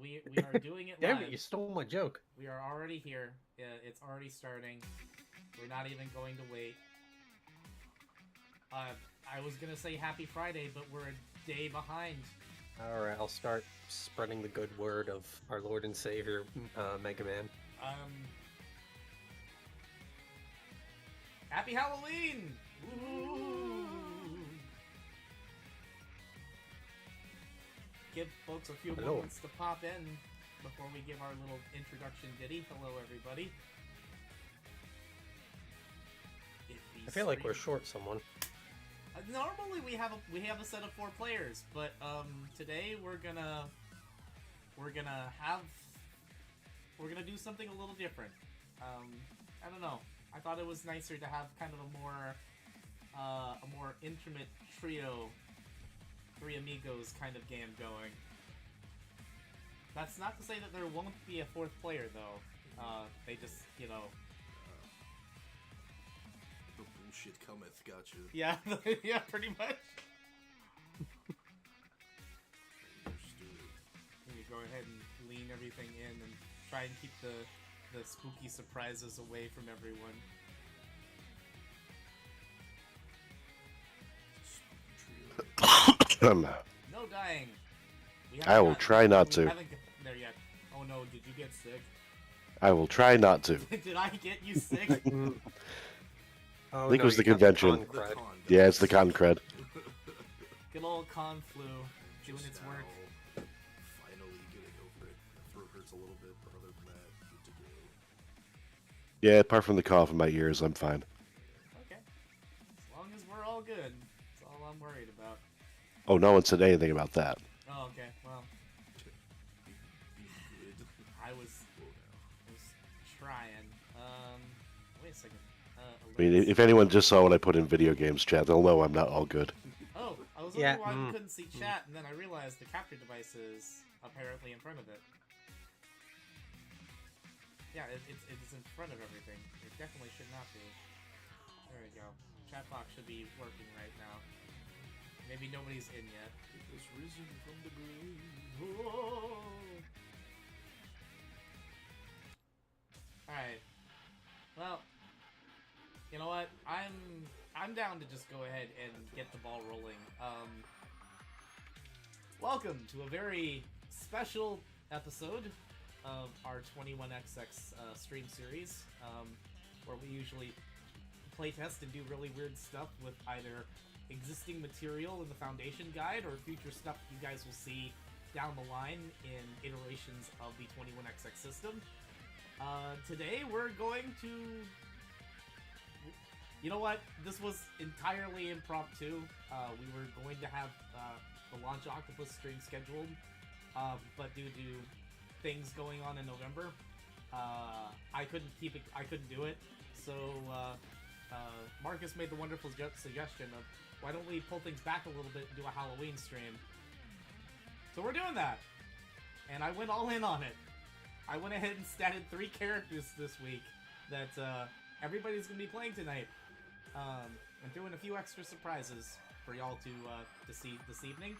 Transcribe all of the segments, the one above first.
We are doing it Damn live. it, you stole my joke. We are already here. It's already starting. We're not even going to wait. I was gonna say Happy Friday, but we're a day behind. Alright, I'll start spreading the good word of our Lord and Savior, Mega Man. Happy Halloween! Woo! Give folks a few moments to pop in before we give our little introduction ditty. Hello, everybody. I feel like we're short someone. Normally we have a set of 4 players, but today we're gonna do something a little different. I don't know. I thought it was nicer to have kind of a more intimate trio, 3 amigos kind of game going. That's not to say that there won't be a 4th player though. They just, you know. The bullshit cometh, gotcha. Yeah, yeah, pretty much. You go ahead and lean everything in and try and keep the spooky surprises away from everyone. No dying. I will try not to. We haven't gotten there yet. Oh no, did you get sick? I will try not to. Did I get you sick? I think it was the convention. Yeah, it's the con cred. Good old con flu doing its work. Finally getting over it. My throat hurts a little bit, but other than that, good to go. Yeah, apart from the cough in my ears, I'm fine. Okay. As long as we're all good. That's all I'm worried about. Oh, no one said anything about that. Oh, okay. Well, I was trying. Wait a second. I mean, if anyone just saw what I put in video games chat, they'll know I'm not all good. Oh, I was wondering why I couldn't see chat, and then I realized the capture device is apparently in front of it. Yeah, it's in front of everything. It definitely should not be. There we go. Chat box should be working right now. Maybe nobody's in yet. It was risen from the grave. Whoa! Alright. Well, you know what? I'm down to just go ahead and get the ball rolling. Welcome to a very special episode of our 21XX stream series, where we usually playtest and do really weird stuff with either existing material in the Foundation Guide or future stuff you guys will see down the line in iterations of the 21XX system. Today we're going to... You know what? This was entirely impromptu. We were going to have the Launch Octopus stream scheduled, but due to things going on in November, I couldn't do it. So Marcus made the wonderful suggestion of, why don't we pull things back a little bit and do a Halloween stream? So we're doing that, and I went all in on it. I went ahead and statted 3 characters this week that everybody's gonna be playing tonight. And threw in a few extra surprises for y'all to see this evening.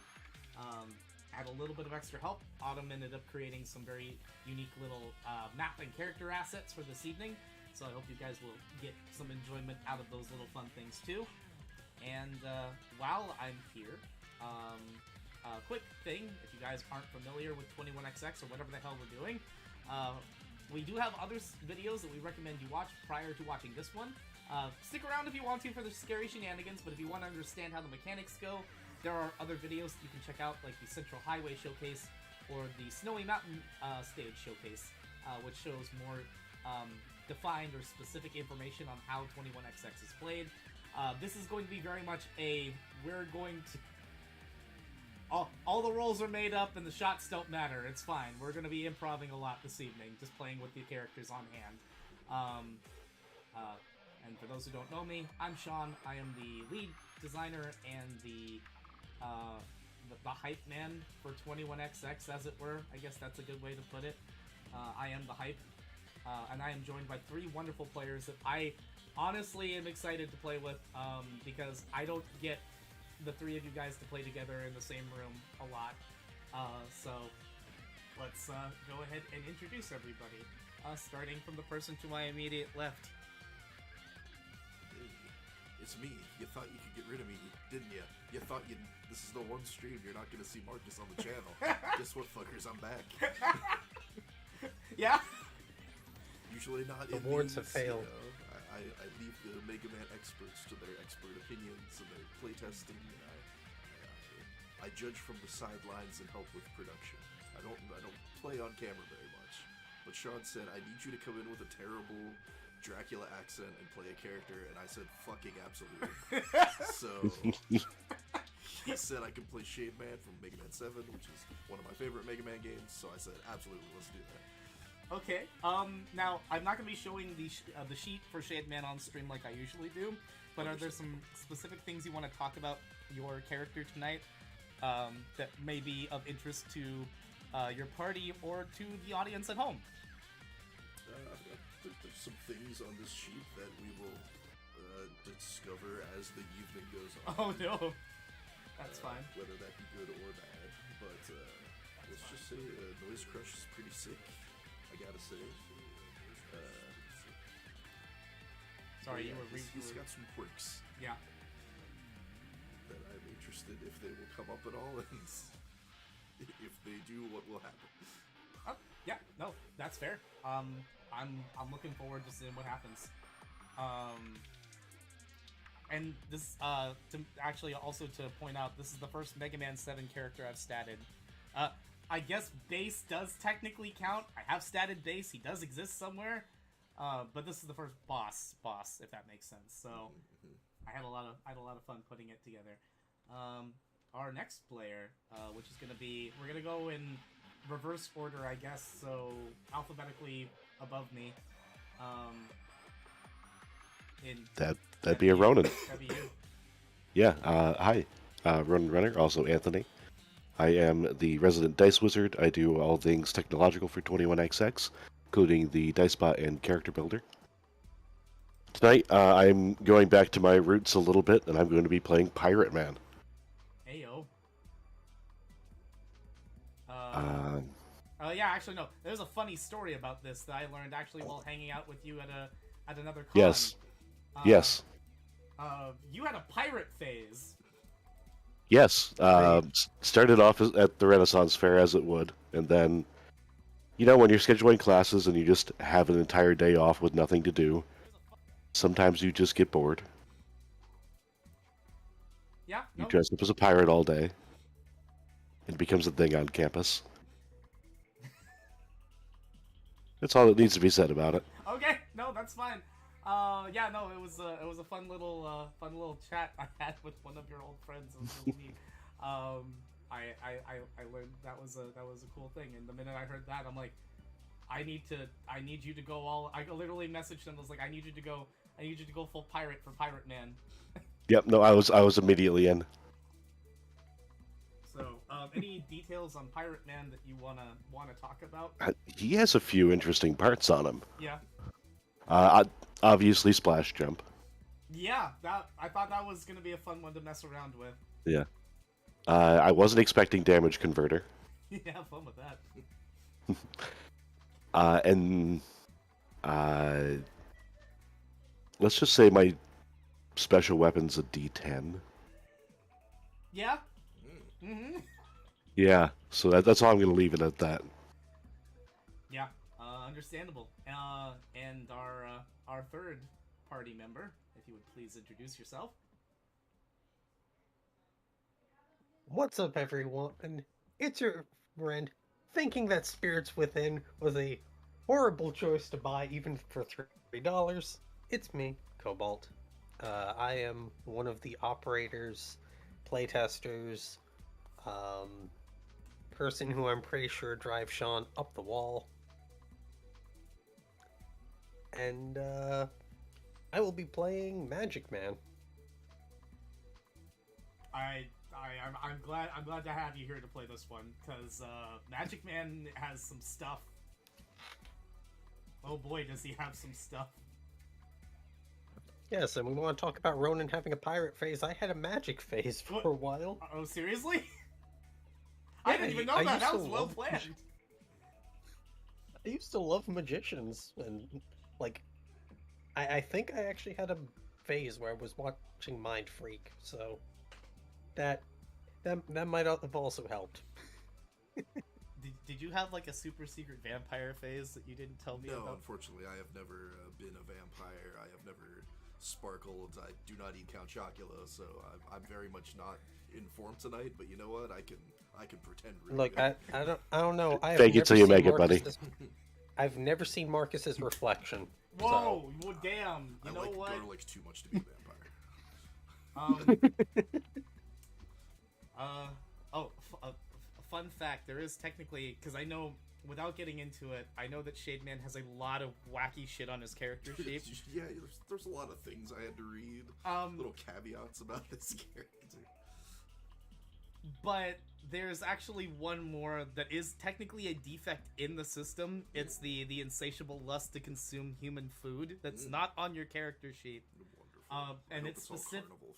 Had a little bit of extra help. Autumn ended up creating some very unique little map and character assets for this evening. So I hope you guys will get some enjoyment out of those little fun things too. And while I'm here, quick thing, if you guys aren't familiar with 21XX or whatever the hell we're doing, we do have other videos that we recommend you watch prior to watching this one. Stick around if you want to for the scary shenanigans, but if you want to understand how the mechanics go, there are other videos that you can check out, like the Central Highway Showcase or the Snowy Mountain Stage Showcase, which shows more defined or specific information on how 21XX is played. This is going to be very much we're going to... All the rolls are made up and the shots don't matter. It's fine. We're going to be improvising a lot this evening, just playing with the characters on hand. And for those who don't know me, I'm Sean. I am the lead designer and the hype man for 21XX, as it were. I guess that's a good way to put it. I am the hype. And I am joined by 3 wonderful players that I honestly am excited to play with, because I don't get the 3 of you guys to play together in the same room a lot. So let's let's go ahead and introduce everybody. Starting from the person to my immediate left. Hey, it's me. You thought you could get rid of me, didn't you? You thought this is the one stream you're not gonna see Marcus on the channel. Guess what, fuckers? I'm back. Yeah. Usually not. The in wards have these, failed. You know, I leave the Mega Man experts to their expert opinions and their playtesting. I judge from the sidelines and help with production. I don't play on camera very much. But Sean said, I need you to come in with a terrible Dracula accent and play a character, and I said, fucking absolutely. So, he said I could play Shade Man from Mega Man 7, which is one of my favorite Mega Man games, so I said, absolutely, let's do that. Okay, now, I'm not going to be showing the sheet for Shade Man on stream like I usually do, but are there some specific things you want to talk about your character tonight that may be of interest to your party or to the audience at home? There's some things on this sheet that we will discover as the evening goes on. Oh no, that's fine. Whether that be good or bad, but let's just say Noise Crush is pretty sick. I gotta say. Sorry, yeah, you were he's got some quirks. Yeah. That I'm interested if they will come up at all, and if they do, what will happen. Yeah, no, that's fair. I'm looking forward to seeing what happens. And this, to actually also to point out, this is the first Mega Man 7 character I've statted. I guess Bass does technically count. I have statted Bass. He does exist somewhere. But this is the first boss, if that makes sense. So I had a lot of fun putting it together. Our next player, which is gonna be, we're gonna go in reverse order, I guess. So alphabetically above me. That'd be a Ronan. That'd be you. Yeah. Hi, Ronan Renner. Also Anthony. I am the resident dice wizard. I do all things technological for 21XX, including the dice bot and character builder. Tonight, I'm going back to my roots a little bit, and I'm going to be playing Pirate Man. Heyo. Yeah, actually no. There's a funny story about this that I learned actually while hanging out with you at another con. Yes. Yes. You had a pirate phase. Yes. Started off at the Renaissance Fair as it would, and then, you know, when you're scheduling classes and you just have an entire day off with nothing to do, sometimes you just get bored. Yeah. You No. dress up as a pirate all day. It becomes a thing on campus. That's all that needs to be said about it. Okay, no, that's fine. Yeah, no, it was a fun little chat I had with one of your old friends. It was really neat. I learned that was a cool thing, and the minute I heard that, I'm like, I need you to go all. I literally messaged him. I was like, I need you to go full pirate for Pirate Man. Yep. No, I was immediately in. So, any details on Pirate Man that you wanna talk about? He has a few interesting parts on him. Yeah. Obviously, splash jump. Yeah, I thought that was gonna be a fun one to mess around with. Yeah. I wasn't expecting damage converter. Yeah, have fun with that. And let's just say my special weapon's a D10. Yeah. Mm-hmm. Yeah, so that's all I'm going to leave it at that. Yeah, understandable. And our third party member, if you would please introduce yourself. What's up, everyone? It's your friend. Thinking that Spirits Within was a horrible choice to buy even for $3. It's me, Cobalt. I am one of the operators, playtesters, person who I'm pretty sure drives Sean up the wall. And I will be playing Magic Man. I'm glad to have you here to play this one, because Magic Man has some stuff. Oh boy, does he have some stuff. Yes, and we want to talk about Ronan having a pirate phase. I had a magic phase for a while. Oh, seriously? I didn't even know that. That was well planned. I used to love magicians, and like, I think I actually had a phase where I was watching Mind Freak, so that might have also helped. Did you have like a super secret vampire phase that you didn't tell me No, about? unfortunately, I have never been a vampire. I have never sparkled. I do not eat Count Chocula, so I'm very much not informed tonight. But you know what? I can pretend. Really Look, good. I don't know. I have Fake it never till you seen make it, buddy. Marcus's- I've never seen Marcus's reflection. Whoa! Well, damn. You I know like what? garlic too much to be a vampire. A fun fact: there is technically, because I know, without getting into it, I know that Shademan has a lot of wacky shit on his character sheet. Yeah, there's a lot of things I had to read. Little caveats about this character. But there's actually one more that is technically a defect in the system. It's the insatiable lust to consume human food. That's not on your character sheet. Wonderful. And I hope it's all specific. carnival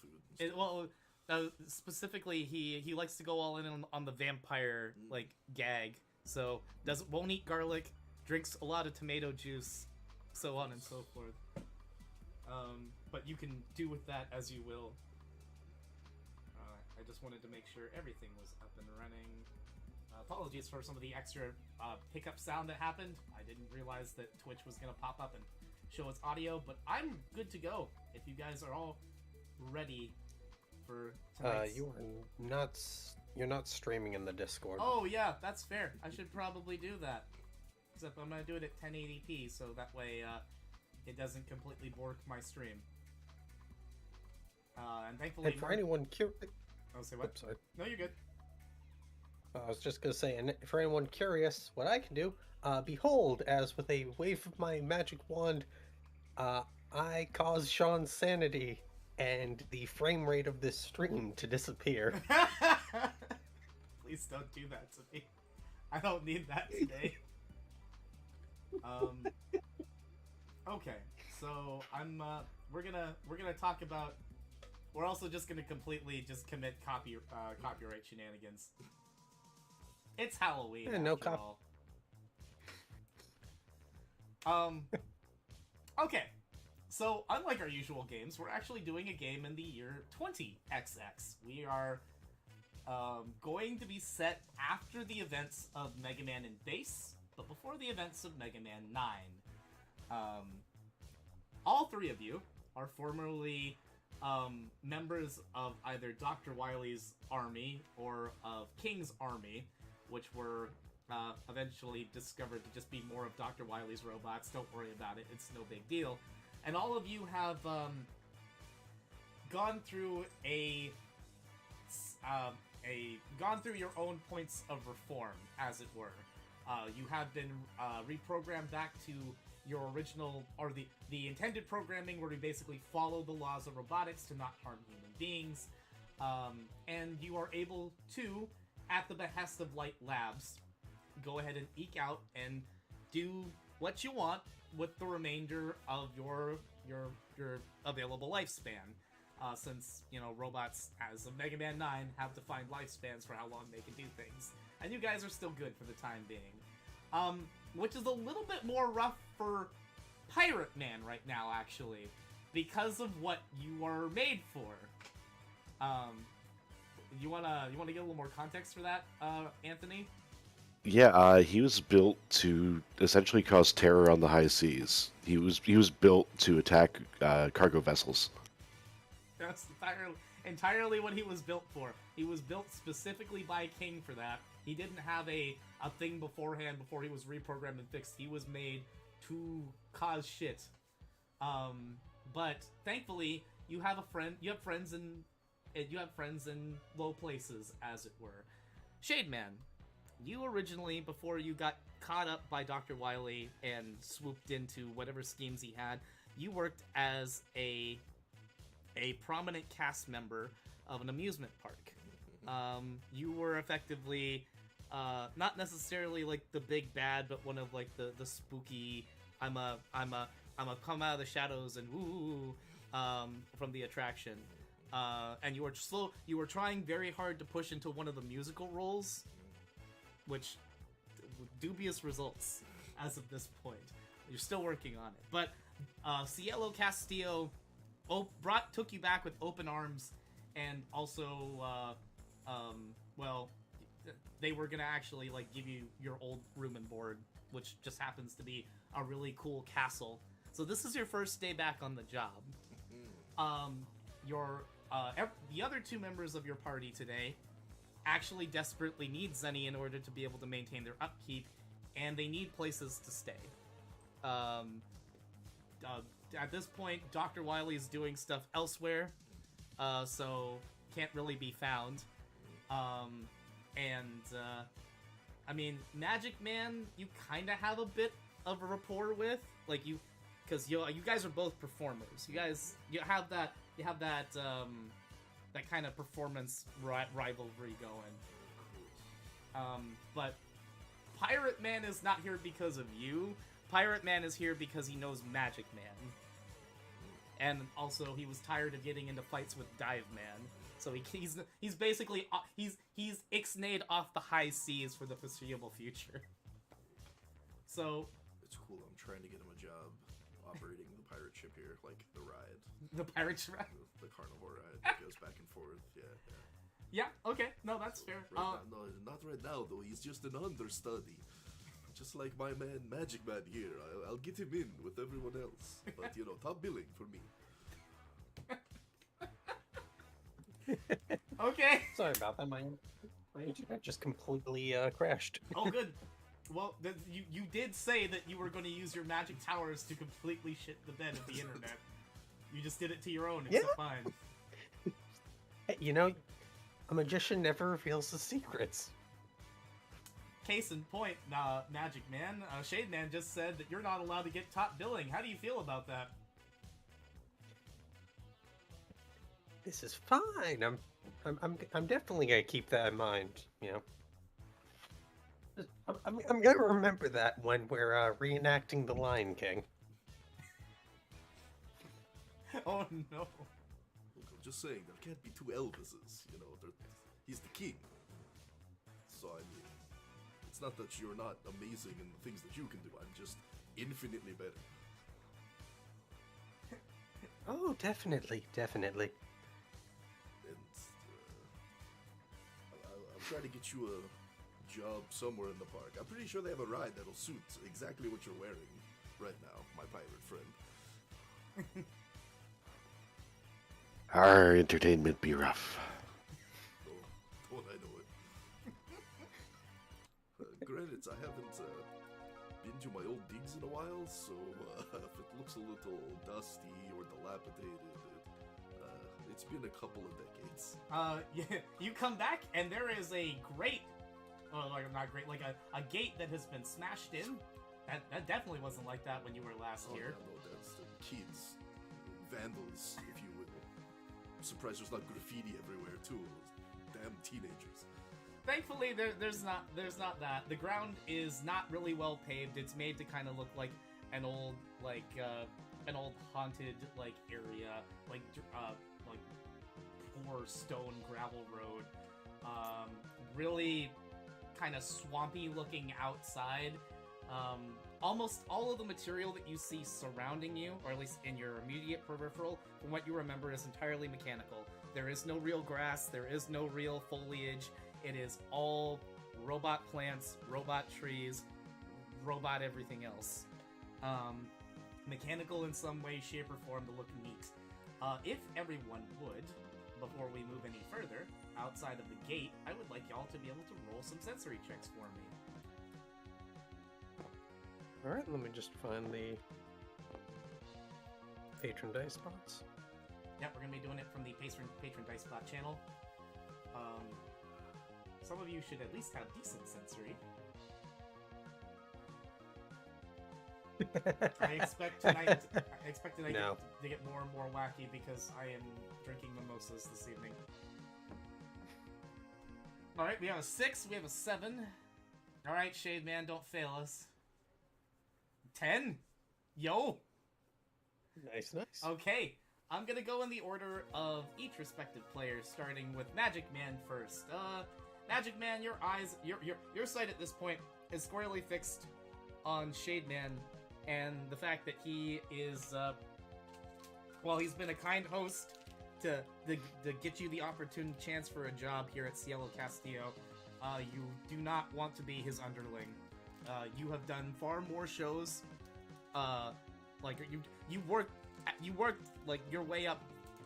food. Specifically, he likes to go all in on the vampire like gag. So won't eat garlic, drinks a lot of tomato juice, so on and so forth. But you can do with that as you will. I just wanted to make sure everything was up and running. Apologies for some of the extra pickup sound that happened. I didn't realize that Twitch was going to pop up and show its audio, but I'm good to go if you guys are all ready for tonight's... You're not streaming in the Discord. Oh, yeah, that's fair. I should probably do that. Except I'm going to do it at 1080p, so that way it doesn't completely bork my stream. And thankfully... And for anyone curious... Oh, say what? Oops, sorry. No, you're good. I was just gonna say, and for anyone curious, what I can do, behold, as with a wave of my magic wand, I cause Sean's sanity and the frame rate of this stream to disappear. Please don't do that to me. I don't need that today. Okay, so we're gonna talk about. We're also just gonna completely just commit copyright shenanigans. It's Halloween. Yeah, no after all. Okay. So, unlike our usual games, we're actually doing a game in the year 20XX. We are going to be set after the events of Mega Man in Base, but before the events of Mega Man 9. All three of you are formerly members of either Dr. Wily's army or of King's army, which were eventually discovered to just be more of Dr. Wily's robots. Don't worry about it; it's no big deal. And all of you have gone through gone through your own points of reform, as it were. You have been reprogrammed back to your original, or the intended programming, where we basically follow the laws of robotics to not harm human beings. And you are able to, at the behest of Light Labs, go ahead and eke out and do what you want with the remainder of your available lifespan. Since, robots, as of Mega Man 9, have defined lifespans for how long they can do things. And you guys are still good for the time being. Which is a little bit more rough for Pirate Man right now, actually, because of what you are made for. You wanna get a little more context for that, Anthony? Yeah, he was built to essentially cause terror on the high seas. He was built to attack cargo vessels. That's entirely what he was built for. He was built specifically by King for that. He didn't have a thing beforehand before he was reprogrammed and fixed. He was made to cause shit. But thankfully, you have friends in low places, as it were. Shademan, you originally, before you got caught up by Dr. Wily and swooped into whatever schemes he had, you worked as a prominent cast member of an amusement park. You were effectively not necessarily like the big bad, but one of like the spooky. I'm a come out of the shadows and woo from the attraction. And you were trying very hard to push into one of the musical roles, which dubious results, as of this point. You're still working on it. But Cielo Castillo took you back with open arms, and also, well, they were gonna actually like give you your old room and board, which just happens to be a really cool castle. So this is your first day back on the job. The other two members of your party today actually desperately need Zenny in order to be able to maintain their upkeep, and they need places to stay. At this point, Dr. Wily is doing stuff elsewhere, so can't really be found. I mean, Magic Man, you kind of have a bit of a rapport with, like because you guys are both performers. You have that that kind of performance rivalry going. But Pirate Man is not here because of you. Pirate Man is here because he knows Magic Man. And also, he was tired of getting into fights with Dive Man. So he's basically he's ixnayed off the high seas for the foreseeable future. So it's cool. I'm trying to get him a job operating the pirate ship here, like the ride. The pirate ride? The carnivore ride that goes back and forth. Yeah. Yeah. Okay. No, that's fair. No, not right now though. He's just an understudy. Just like my man Magic Man here. I'll get him in with everyone else. But, top billing for me. Okay. Sorry about that. My internet just completely crashed. Oh, good. Well, you did say that you were going to use your magic towers to completely shit the bed of the internet. You just did it to your own. It's fine. Hey, a magician never reveals his secrets. Case in point, Magic Man, Shade Man just said that you're not allowed to get top billing. How do you feel about that? This is fine. I'm definitely gonna keep that in mind. I'm gonna remember that when we're reenacting The Lion King. Oh no! Look, I'm just saying there can't be two Elvises. He's the king. So I mean, it's not that you're not amazing in the things that you can do. I'm just infinitely better. Oh, definitely. And I'll try to get you a job somewhere in the park. I'm pretty sure they have a ride that'll suit exactly what you're wearing right now, my pirate friend. Our entertainment be rough. Don't I know it? Granted, I haven't been to my old digs in a while, so if it looks a little dusty or dilapidated, it's been a couple of decades. You come back and there is a grate, like a gate that has been smashed in. That definitely wasn't like that when you were last here. Yeah, no, that's the kids, vandals, if you will. I'm surprised there's not graffiti everywhere too. Damn teenagers. Thankfully, there's not that. The ground is not really well paved. It's made to kind of look like an old haunted area, like poor stone gravel road. Really kind of swampy looking outside. Almost all of the material that you see surrounding you, or at least in your immediate peripheral, from what you remember, is entirely mechanical. There is no real grass. There is no real foliage. It is all robot plants, robot trees, robot everything else. Mechanical in some way, shape, or form to look neat. If everyone would, before we move any further, outside of the gate, I would like y'all to be able to roll some sensory checks for me. Alright, let me just find the patron dice spots. Yep, we're going to be doing it from the patron dice spot channel. Some of you should at least have decent sensory. I expect tonight No. to get more and more wacky because I am drinking mimosas this evening. Alright, we have a 6, we have a 7. Alright, Shade Man, don't fail us. 10? Yo! Nice. Okay, I'm gonna go in the order of each respective player, starting with Magic Man first. Magic Man, your eyes, your sight at this point is squarely fixed on Shademan and the fact that he is, he's been a kind host to get you the opportune chance for a job here at Cielo Castillo. You do not want to be his underling. You have done far more shows. You worked like your way up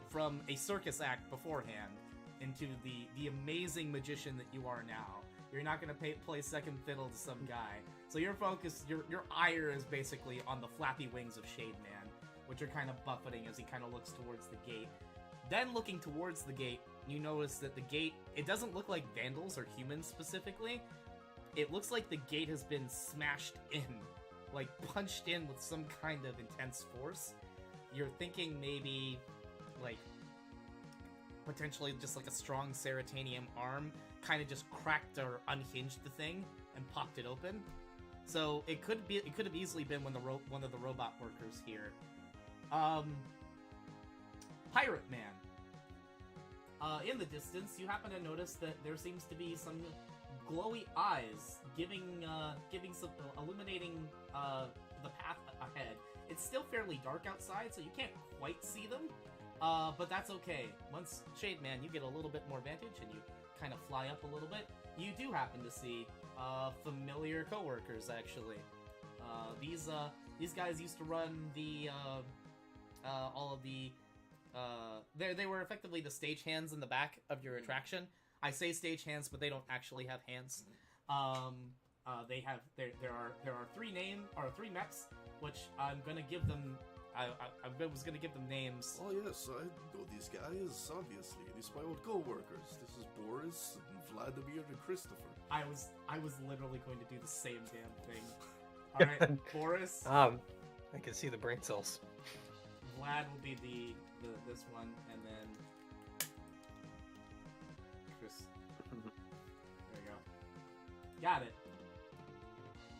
from a circus act beforehand into the amazing magician that you are now. You're not gonna play second fiddle to some guy. So your focus, your ire is basically on the flappy wings of Shademan, which are kind of buffeting as he kind of looks towards the gate. Then looking towards the gate, you notice that the gate, it doesn't look like vandals or humans specifically. It looks like the gate has been smashed in, like punched in with some kind of intense force. You're thinking maybe, like, potentially just like a strong Ceratanium arm kind of just cracked or unhinged the thing and popped it open. So it could have easily been one of the robot workers here. Pirate Man. In the distance, you happen to notice that there seems to be some glowy eyes illuminating the path ahead. It's still fairly dark outside, so you can't quite see them, but that's okay. Once Shademan, you get a little bit more vantage and you kind of fly up a little bit. You do happen to see familiar coworkers, actually. These guys used to run the all of the. They were effectively the stagehands in the back of your attraction. I say stagehands, but they don't actually have hands. There are three mechs, which I'm gonna give them. I was gonna give them names. Oh yes, I know these guys. Obviously, these are my old co-workers. This is Boris and Vladimir and Christopher. I was literally going to do the same damn thing. All right, Boris. I can see the brain cells. Vlad will be this one, and then Chris. There you go. Got it.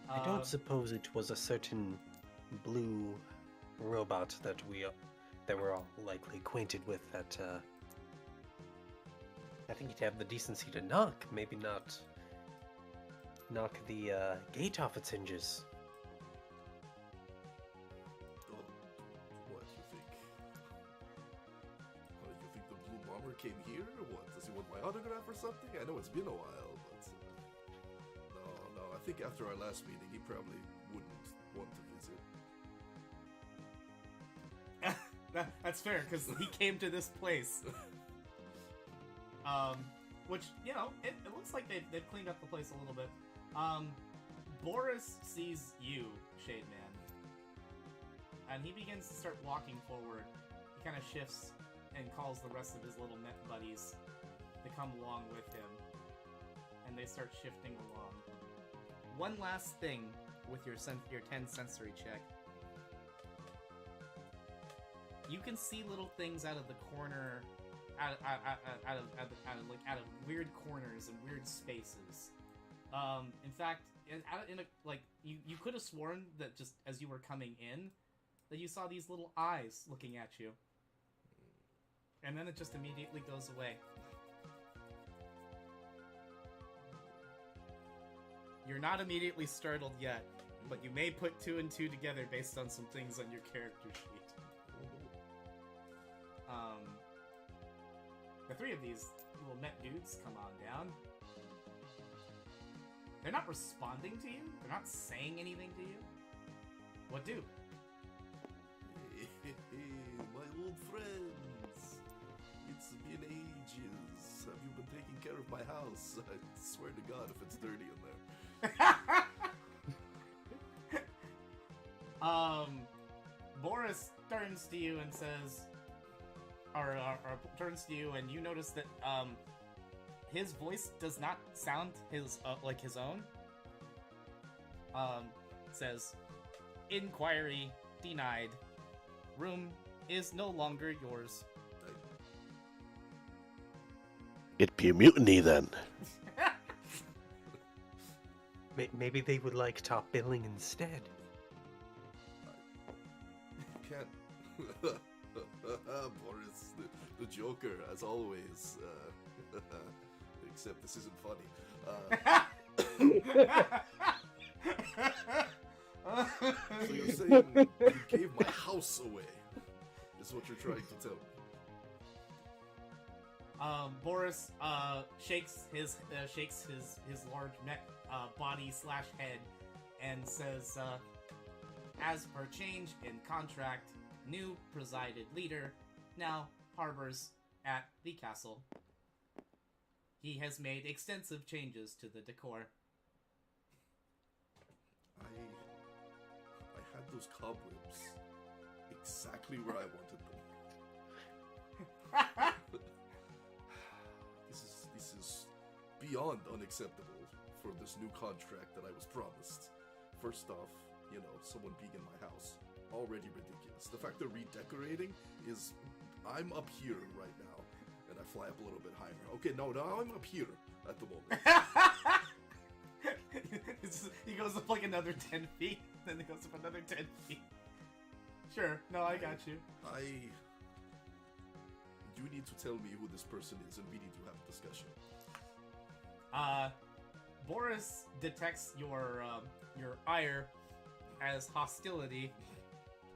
I don't suppose it was a certain blue robot that we're all likely acquainted with that I think you'd have the decency to knock, maybe not knock the gate off its hinges. Oh, what you think? What, you think the blue bomber came here, or what? Does he want my autograph or something? I know it's been a while, but no, I think after our last meeting, he probably wouldn't want to visit. That's fair, because he came to this place. Which, you know, it looks like they've cleaned up the place a little bit. Boris sees you, Shademan, and he begins to start walking forward. He kind of shifts and calls the rest of his little mech buddies to come along with him, and they start shifting along. One last thing with your 10 sensory check. You can see little things out of the corner, out of weird corners and weird spaces. In fact, you could have sworn that just as you were coming in, that you saw these little eyes looking at you, and then it just immediately goes away. You're not immediately startled yet, but you may put 2 and 2 together based on some things on your character sheet. The 3 of these little met dudes come on down. They're not responding to you. They're not saying anything to you. What do? Hey, my old friends. It's been ages. Have you been taking care of my house? I swear to God if it's dirty in there. Boris turns to you and says, or turns to you, and you notice that his voice does not sound like his own. Says, inquiry denied. Room is no longer yours. It'd be a mutiny then. Maybe they would like top billing instead. Can't. Boris, the Joker, as always. Except this isn't funny. So you're saying you gave my house away? Is what you're trying to tell me? Boris shakes his large body slash head and says, as per change in contract, new presided leader now harbors at the castle. He has made extensive changes to the decor. I had those cobwebs exactly where I wanted them. This is beyond unacceptable for this new contract that I was promised. First off, someone being in my house, already ridiculous. The fact they're redecorating is, I'm up here right now, and I fly up a little bit higher. Okay, no, I'm up here at the moment. He goes up like another 10 feet, then he goes up another 10 feet. Sure, no, I got you. You need to tell me who this person is, and we need to have a discussion. Boris detects your ire as hostility,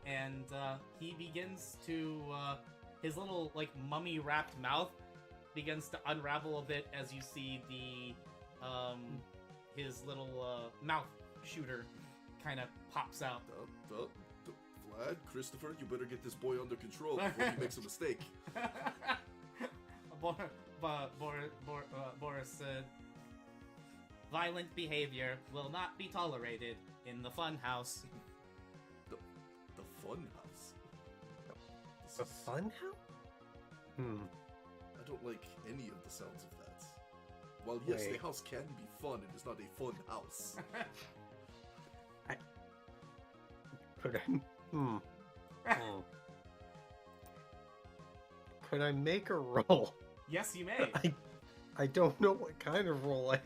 and he begins to his little mummy wrapped mouth begins to unravel a bit as you see the his little mouth shooter kind of pops out. Vlad, Christopher, you better get this boy under control before he makes a mistake. Boris said, violent behavior will not be tolerated in the fun house. The fun house? The fun house? I don't like any of the sounds of that. While yes, Wait. the house can be fun, it is not a fun house. Could I make a roll? Yes, you may. I don't know what kind of roll. I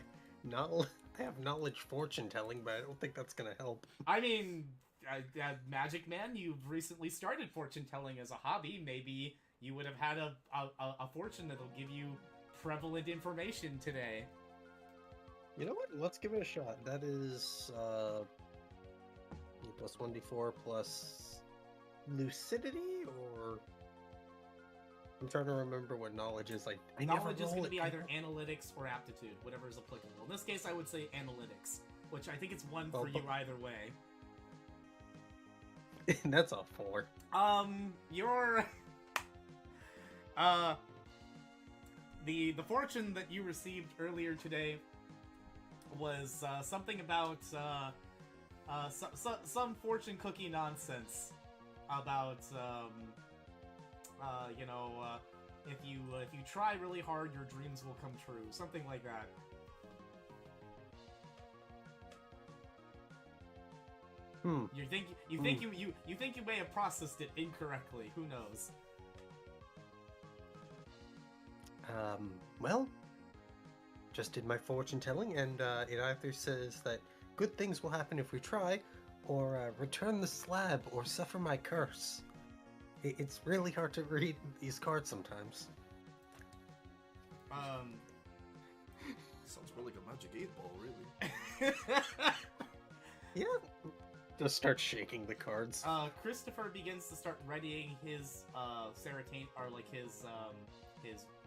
have knowledge fortune telling, but I don't think that's gonna help. I mean, Magic Man, you've recently started fortune telling as a hobby. Maybe you would have had a fortune that'll give you prevalent information today. You know what? Let's give it a shot. That is plus 1d4 plus lucidity, or I'm trying to remember what knowledge is. I Knowledge never is going to roll be it. either analytics or aptitude, whatever is applicable. In this case, I would say analytics, which I think it's one Oh, for you either way. That's a 4. Your the fortune that you received earlier today was something about some fortune cookie nonsense about if you try really hard, your dreams will come true, something like that. You think you may have processed it incorrectly. Who knows? Well, just did my fortune telling, and it either says that good things will happen if we try, or return the slab, or suffer my curse. It's really hard to read these cards sometimes. Sounds more like a magic 8-ball, really. Yeah. Just start shaking the cards. Christopher begins to start readying his serotonin, or his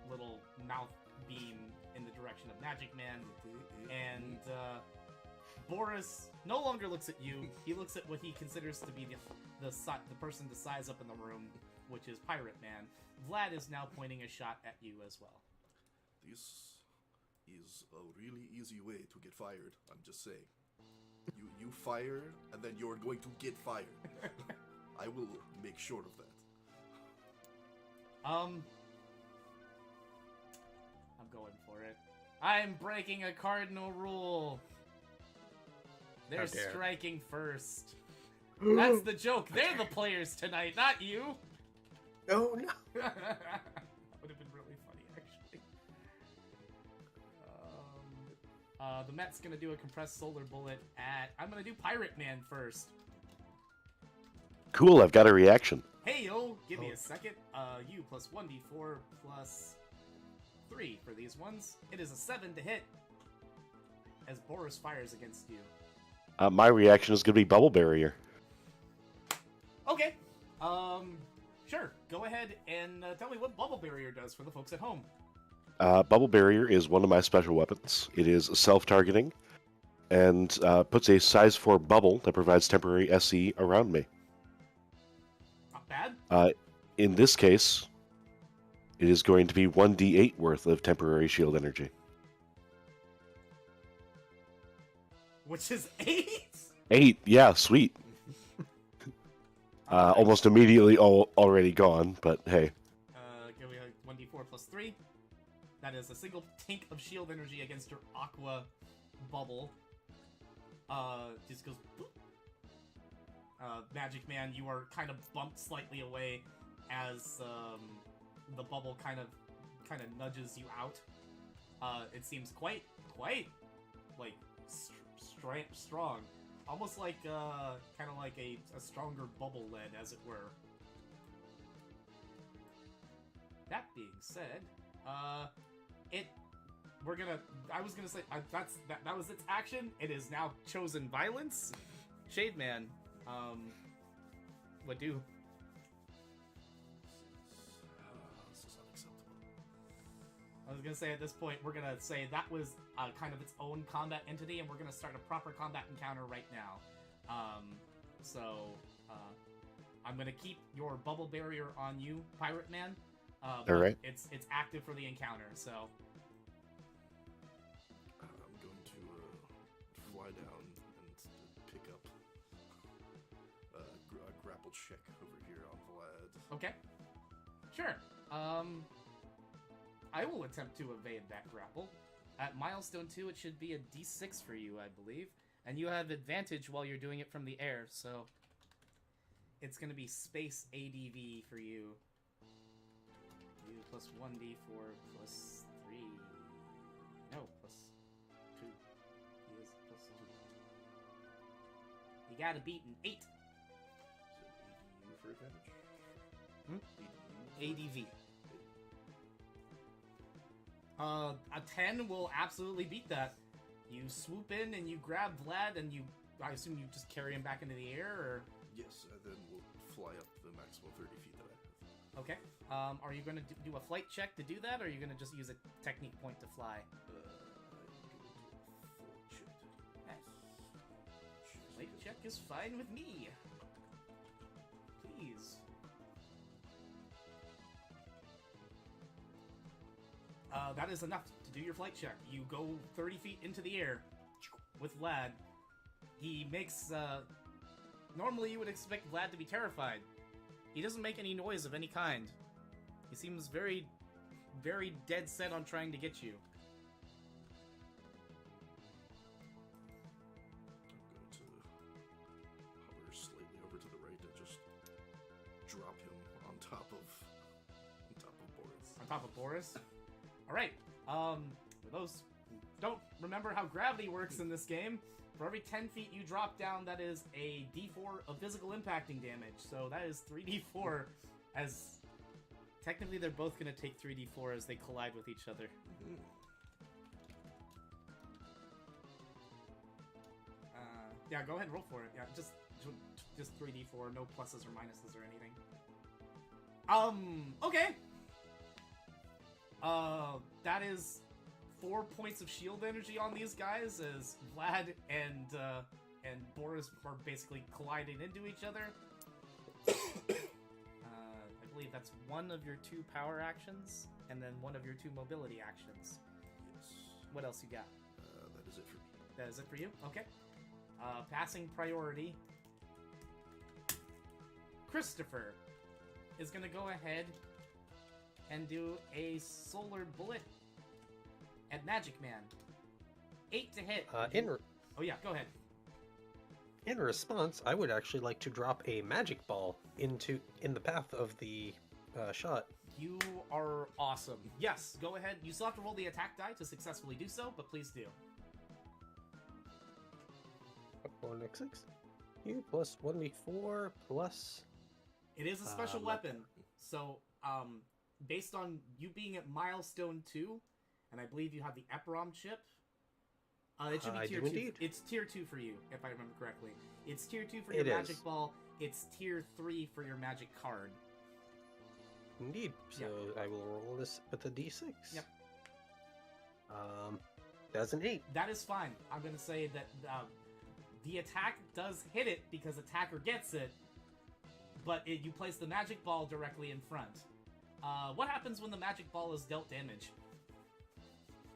little mouth beam in the direction of Magic Man, and Boris no longer looks at you. He looks at what he considers to be the person to size up in the room, which is Pirate Man. Vlad is now pointing a shot at you as well. This is a really easy way to get fired. I'm just saying. You fire, and then you're going to get fired. I will make sure of that. I'm going for it. I'm breaking a cardinal rule. They're How dare. striking first. That's the joke. They're the players tonight, not you. Oh no! That would have been really funny, actually. The Met's gonna do a compressed solar bullet at... I'm gonna do Pirate Man first. Cool, I've got a reaction. Hey, yo! Give me a second. You plus 1d4 plus 3 for these ones. It is a 7 to hit as Boris fires against you. My reaction is going to be Bubble Barrier. Sure. Go ahead and tell me what Bubble Barrier does for the folks at home. Bubble Barrier is one of my special weapons. It is self-targeting and puts a size 4 bubble that provides temporary SE around me. Not bad. In this case, it is going to be 1d8 worth of temporary shield energy. Which is 8? 8, yeah, sweet. Almost immediately already gone, but hey. Give me a 1d4 plus 3. That is a single tink of shield energy against your aqua bubble. Just goes boop. Magic Man, you are kind of bumped slightly away as the bubble kind of nudges you out. It seems quite like strong, almost like kind of like a stronger bubble lead, as it were. That being said, I was gonna say that was its action. It is now chosen violence. Shade Man, what do? This is unacceptable. I was gonna say at this point we're gonna say that was kind of its own combat entity, and we're gonna start a proper combat encounter right now. I'm gonna keep your bubble barrier on you, Pirate Man. All right. It's active for the encounter, so. I'm going to fly down and pick up a grapple check over here on Vlad. Okay. Sure. I will attempt to evade that grapple. At milestone 2, it should be a d6 for you, I believe. And you have advantage while you're doing it from the air, so it's going to be space ADV for you. You plus 1d4 plus 3. No, plus 2. He is plus 2. You got to beat an 8. So ADU for advantage? ADV. A 10 will absolutely beat that. You swoop in and you grab Vlad, and I assume you just carry him back into the air, or? Yes, and then we'll fly up the maximum 30 feet that I have. Okay. Are you going to do a flight check to do that, or are you going to just use a technique point to fly? I'm going to full check to do that. Flight check is fine with me. Please. That is enough to do your flight check. You go 30 feet into the air with Vlad. He makes, normally you would expect Vlad to be terrified. He doesn't make any noise of any kind. He seems very, very dead set on trying to get you. I'm going to hover slightly over to the right and just drop him on top of Boris. On top of Boris? Alright, for those who don't remember how gravity works in this game, for every 10 feet you drop down, that is a d4 of physical impacting damage. So that is 3d4, as technically they're both going to take 3d4 as they collide with each other. Yeah, go ahead and roll for it. Yeah, just 3d4, no pluses or minuses or anything. Okay. That is 4 points of shield energy on these guys, as Vlad and Boris are basically colliding into each other. I believe that's one of your 2 power actions, and then one of your 2 mobility actions. Yes. What else you got? That is it for me. That is it for you? Okay. Passing priority. Christopher is going to go ahead and do a solar bullet at Magic Man. 8 to hit. Oh yeah, go ahead. In response, I would actually like to drop a magic ball in the path of the shot. You are awesome. Yes, go ahead. You still have to roll the attack die to successfully do so, but please do. 1d6. You plus 1d4 plus... It is a special weapon, so based on you being at milestone 2, and I believe you have the Eperon chip, It should be I tier do 2. indeed. It's tier 2 for you, if I remember correctly. It's tier 2 for your It magic is. ball. It's tier 3 for your magic card. Indeed. So I will roll this with a d6. Yep. That's an 8. That is fine. I'm going to say that the attack does hit it because attacker gets it, but you place the magic ball directly in front. What happens when the magic ball is dealt damage?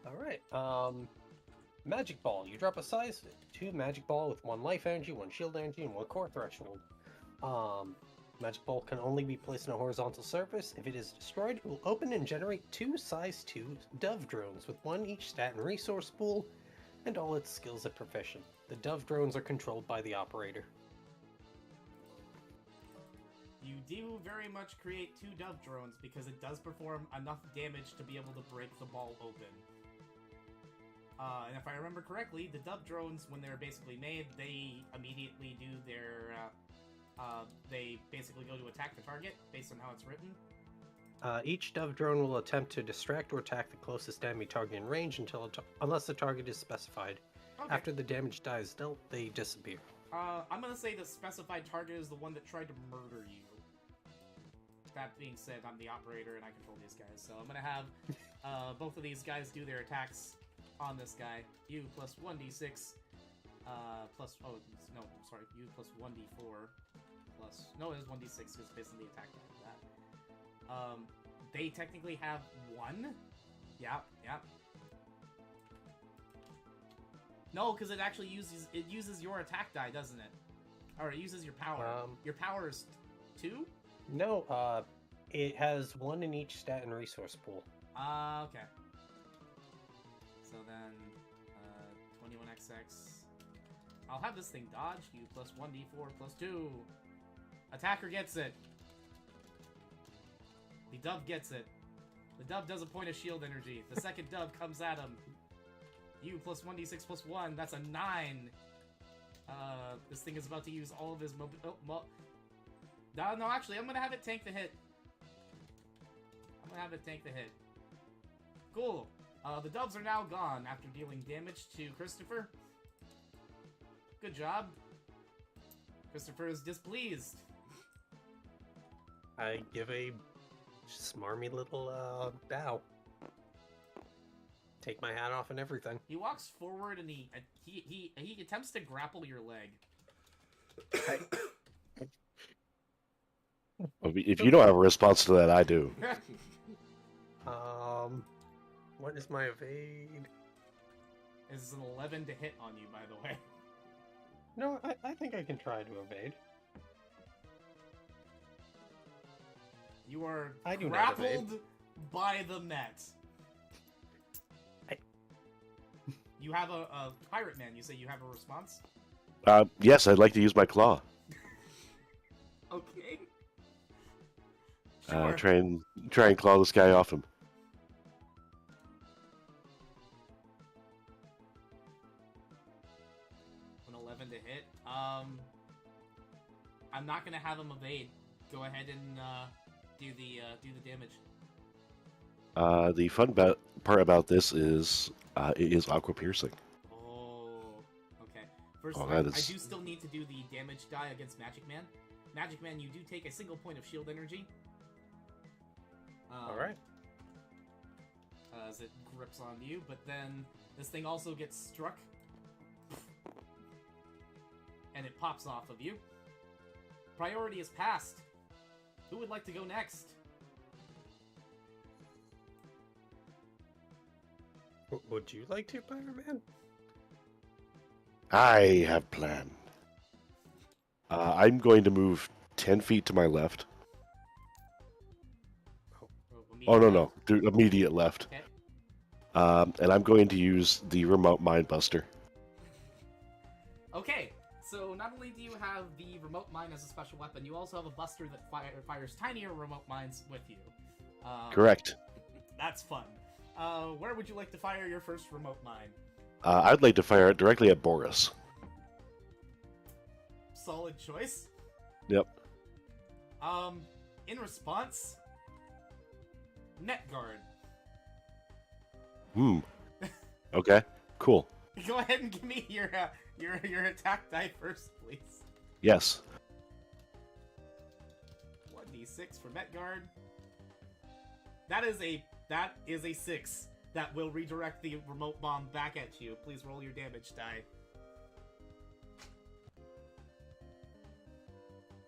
Alright. Magic ball. You drop a size 2 magic ball with 1 life energy, 1 shield energy, and 1 core threshold. Magic ball can only be placed on a horizontal surface. If it is destroyed, it will open and generate 2 size 2 dove drones with 1 each stat and resource pool, and all its skills are proficient. The dove drones are controlled by the operator. You do very much create 2 dove drones because it does perform enough damage to be able to break the ball open. And if I remember correctly, the dove drones, when they're basically made, they immediately do their... they basically go to attack the target, based on how it's written. Each dove drone will attempt to distract or attack the closest enemy target in range unless the target is specified. Okay. After the damage die is dealt, they disappear. I'm gonna say the specified target is the one that tried to murder you. That being said, I'm the operator and I control these guys, so I'm gonna have both of these guys do their attacks on this guy. You plus 1d6, plus, oh, no, sorry, you plus 1d4, plus, no, it is 1d6 because it's based on the attack die of that. They technically have 1. Yeah. No, because it actually uses your attack die, doesn't it? Or it uses your power. Your power is 2? No, it has 1 in each stat and resource pool. Okay. So then, 21xx. I'll have this thing dodge. You plus 1d4 plus 2. Attacker gets it. The dove gets it. The dove does a point of shield energy. The second dove comes at him. You plus 1d6 plus 1. That's a 9. This thing is about to use all of his no, actually, I'm gonna have it tank the hit. Cool. The doves are now gone after dealing damage to Christopher. Good job. Christopher is displeased. I give a smarmy little bow. Take my hat off and everything. He walks forward and he attempts to grapple your leg. If you don't have a response to that, I do. What is my evade? This is an 11 to hit on you, by the way. No, I think I can try to evade. You are I do not evade. grappled by the Met. You have a pirate man. You say you have a response? Yes, I'd like to use my claw. Okay. Sure. Try and claw this guy off him. An 11 to hit. I'm not gonna have him evade. Go ahead and do the damage. The fun part about this is it is aqua piercing. Oh, okay. First, Oh, I that is- do still need to do the damage die against Magic Man. Magic Man, you do take a single point of shield energy. Alright. As it grips on you, but then this thing also gets struck. And it pops off of you. Priority is passed. Who would like to go next? Would you like to, Pirate Man? I have plan. I'm going to move 10 feet to my left. Oh, no. To immediate left. Okay. And I'm going to use the remote mine buster. Okay, so not only do you have the remote mine as a special weapon, you also have a buster that fires tinier remote mines with you. Correct. That's fun. Where would you like to fire your first remote mine? I'd like to fire it directly at Boris. Solid choice. Yep. In response, net guard. Okay, cool. Go ahead and give me your attack die first, please. Yes. 1d6 for Metgard. That is a 6. That will redirect the remote bomb back at you. Please roll your damage die.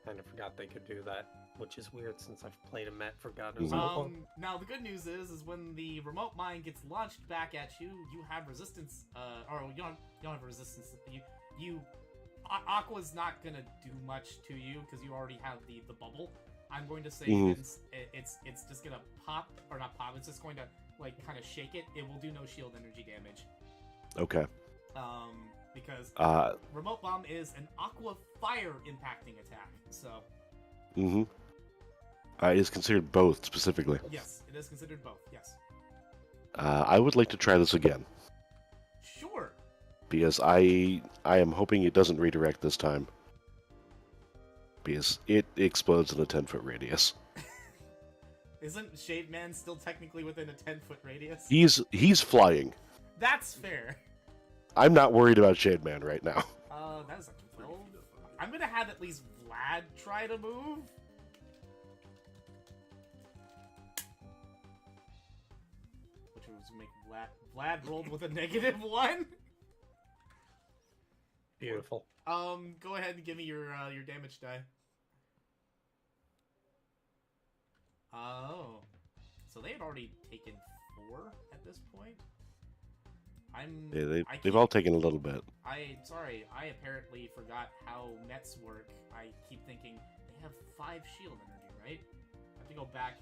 Kind of forgot they could do that, which is weird since I've played a Met for God knows how long. Now the good news is when the remote mine gets launched back at you, you have resistance. Or you don't have resistance. Aqua's not gonna do much to you because you already have the bubble. I'm going to say it's just gonna pop, or not pop. It's just going to like kind of shake it. It will do no shield energy damage. Okay. Because remote bomb is an aqua fire impacting attack. So. Mm-hmm. It is considered both specifically. Yes, it is considered both. Yes. I would like to try this again. Sure. Because I am hoping it doesn't redirect this time. Because it explodes in a 10-foot radius. Isn't Shade Man still technically within a 10-foot radius? He's flying. That's fair. I'm not worried about Shade Man right now. That is a 12. I'm gonna have at least Vlad try to move. Which was make Vlad rolled with a -1. Beautiful. Go ahead and give me your damage die. Oh, so they had already taken 4 at this point. Yeah, they've all taken a little bit. Sorry, I apparently forgot how Mets work. I keep thinking they have 5 shield energy, right? I have to go back.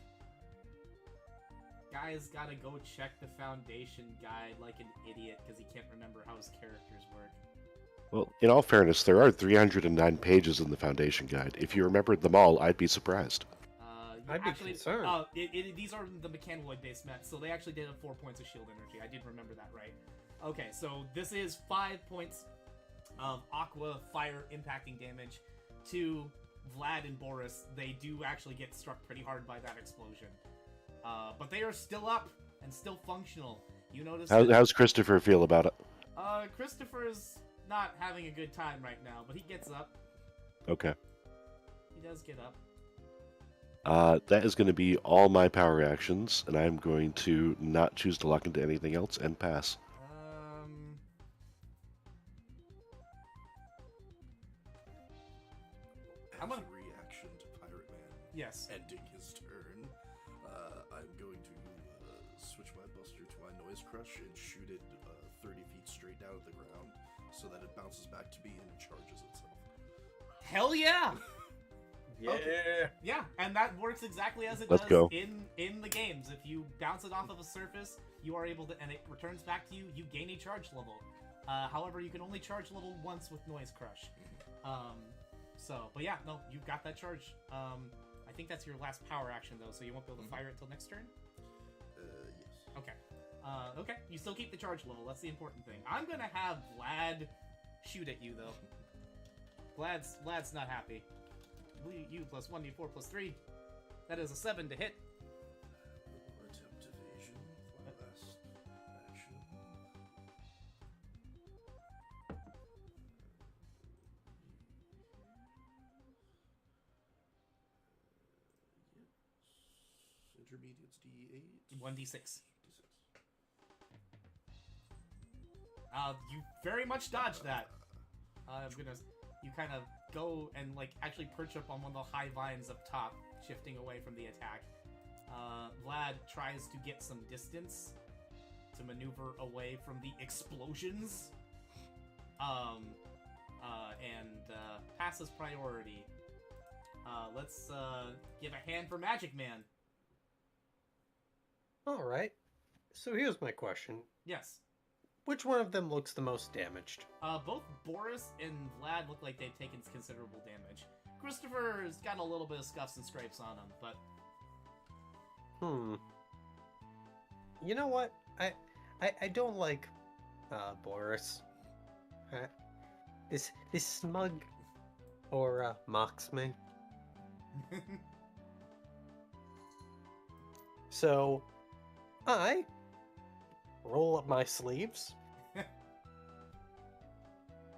Guy's gotta go check the Foundation guide like an idiot because he can't remember how his characters work. Well, in all fairness, there are 309 pages in the Foundation guide. If you remembered them all, I'd be surprised. I'd be concerned. These are the mechaniloid-based Mets, so they actually did have 4 points of shield energy. I did remember that right. Okay, so this is 5 points of aqua fire impacting damage to Vlad and Boris. They do actually get struck pretty hard by that explosion. But they are still up and still functional. You notice How's Christopher feel about it? Christopher's not having a good time right now, but he gets up. Okay. He does get up. That is going to be all my power actions, and I'm going to not choose to lock into anything else and pass. As a reaction to Pirate Man yes. ending his turn, I'm going to switch my buster to my Noise Crush and shoot it 30 feet straight down at the ground so that it bounces back to me and charges itself. Hell yeah! Yeah. Okay. Yeah, and that works exactly as it Let's does go. in the games. If you bounce it off of a surface, you are able to, and it returns back to you, you gain a charge level. However, you can only charge level once with Noise Crush. But yeah, no, you got that charge. I think that's your last power action, though, so you won't be able to fire it till next turn? Yes. Okay. Okay, you still keep the charge level. That's the important thing. I'm gonna have Vlad shoot at you, though. Vlad's not happy. You plus 1d4 plus 3. That is a 7 to hit. Attempt evasion. My last action. Intermediate's D8. 1d6. You very much dodged that. You kind of go and like actually perch up on one of the high vines up top, shifting away from the attack. Vlad tries to get some distance to maneuver away from the explosions. And passes priority. Let's give a hand for Magic Man. Alright. So here's my question. Yes. Which one of them looks the most damaged? Both Boris and Vlad look like they've taken considerable damage. Christopher's got a little bit of scuffs and scrapes on him, but... You know what? I don't like Boris. This smug aura mocks me. So I roll up my sleeves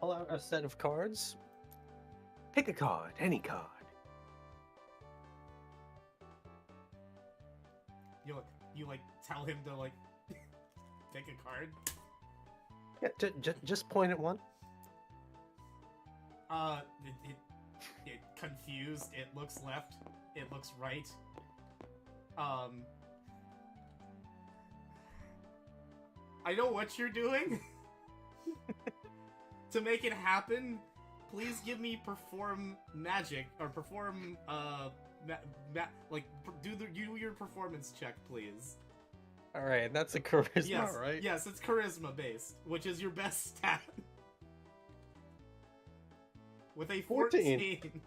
pull out a set of cards. Pick a card, any card. You like tell him to like pick a card. Yeah, just point at one. It confused. It looks left. It looks right. I know what you're doing. To make it happen, please give me perform magic or perform do your performance check, please. All right, that's a charisma, Yes, right? yes, it's charisma based, which is your best stat. With a 14.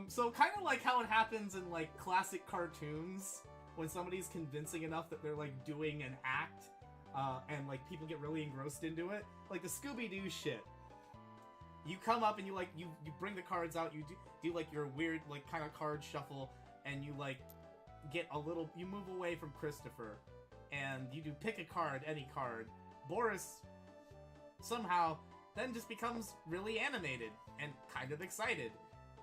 So kind of like how it happens in like classic cartoons when somebody's convincing enough that they're like doing an act, and like people get really engrossed into it, like the Scooby-Doo shit. You come up and you bring the cards out, you do like your weird like kind of card shuffle, and you like you move away from Christopher, and you do pick a card, any card. Boris somehow then just becomes really animated and kind of excited,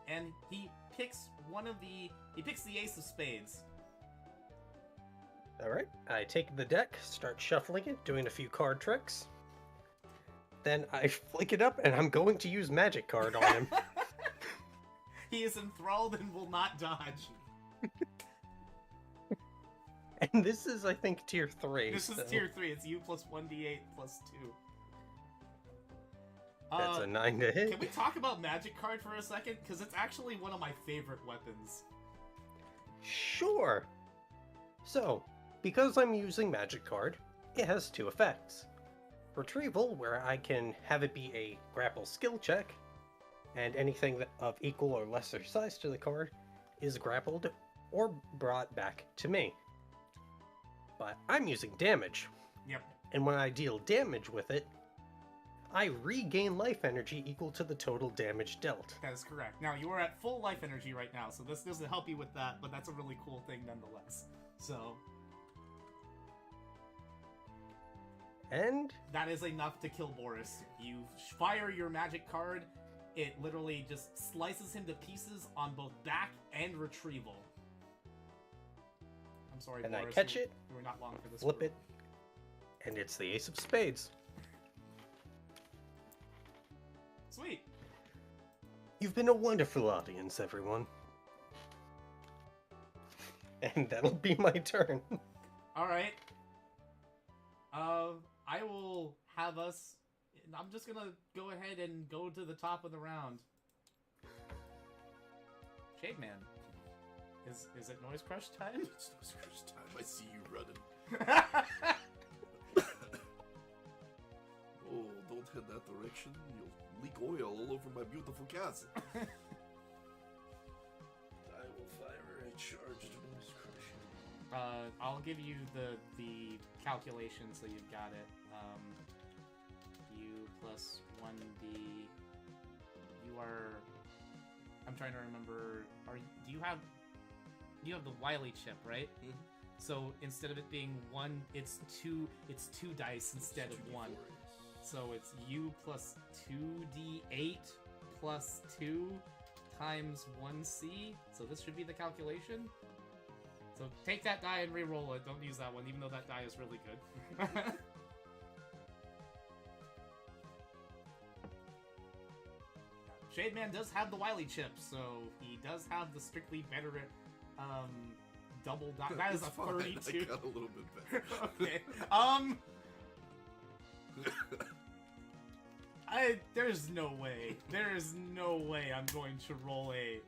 and he picks the Ace of Spades. All right, I take the deck, start shuffling it, doing a few card tricks. Then I flick it up, and I'm going to use Magic Card on him. He is enthralled and will not dodge. And this is, I think, tier 3. This is tier 3. It's you plus 1d8 plus 2. That's a 9 to hit. Can we talk about Magic Card for a second? Because it's actually one of my favorite weapons. Sure. So, because I'm using Magic Card, it has 2 effects. Retrieval, where I can have it be a grapple skill check, and anything of equal or lesser size to the card is grappled or brought back to me. But I'm using damage. Yep. And when I deal damage with it, I regain life energy equal to the total damage dealt. That is correct. Now, you are at full life energy right now, so this doesn't help you with that, but that's a really cool thing nonetheless. So... And that is enough to kill Boris. You fire your magic card, it literally just slices him to pieces on both back and retrieval. I'm sorry, and Boris. I catch it, you were not long for this. flip it, and it's the Ace of Spades. Sweet. You've been a wonderful audience, everyone. And that'll be my turn. Alright. I will have us... I'm just gonna go ahead and go to the top of the round. Shade Man. Is it Noise Crush time? It's Noise Crush time. I see you running. Oh, don't head that direction. You'll leak oil all over my beautiful castle. I will fire a charged Noise Crush. I'll give you the calculation so you've got it. U plus 1d. You are... I'm trying to remember... Do you have the Wily chip, right? Mm-hmm. So instead of it being 1, it's 2 dice instead of 1. So it's U plus 2d8 plus 2 times 1c. So this should be the calculation. So take that die and re-roll it. Don't use that one, even though that die is really good. Shade Man does have the Wily chip, so he does have the strictly better double die. That is a 32. I got a little bit better. Okay. There's no way. There is no way I'm going to roll a...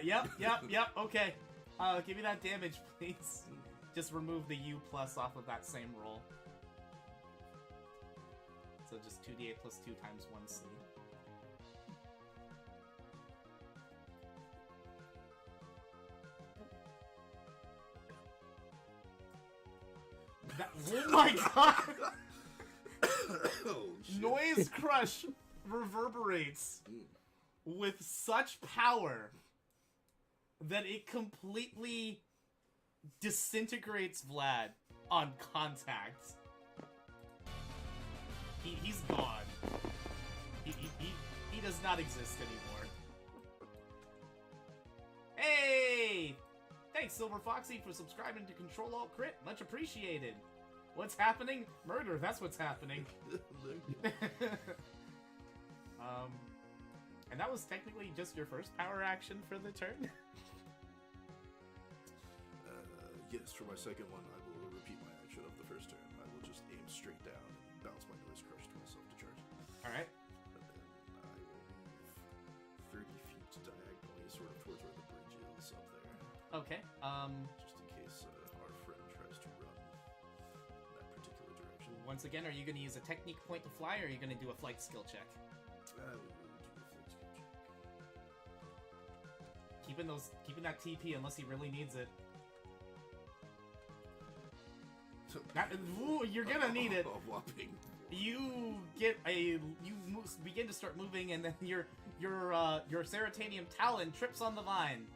Yep, okay. Give me that damage, please. Just remove the U plus off of that same roll. So just 2d8 plus 2 times 1c. Oh my god! Oh, shit. Noise Crush reverberates with such power that it completely disintegrates Vlad on contact. He's gone. He does not exist anymore. Hey! Thanks, Silver Foxy, for subscribing to CtrlAltCrit. Much appreciated. What's happening? Murder, that's what's happening. And that was technically just your first power action for the turn? Yes, for my second one, I will repeat my action of the first turn. I will just aim straight down and bounce my noise crush to myself to charge. Alright. And then I will move 30 feet diagonally, sort of towards where the bridge is up there. Okay, Just in case our friend tries to run that particular direction. once again, are you going to use a technique point to fly, or are you going to do a flight skill check? I will do a flight skill check. Keeping that TP unless he really needs it. Ooh, you're gonna need it. A whopping. You begin to start moving, and then your Ceratanium Talon trips on the vine,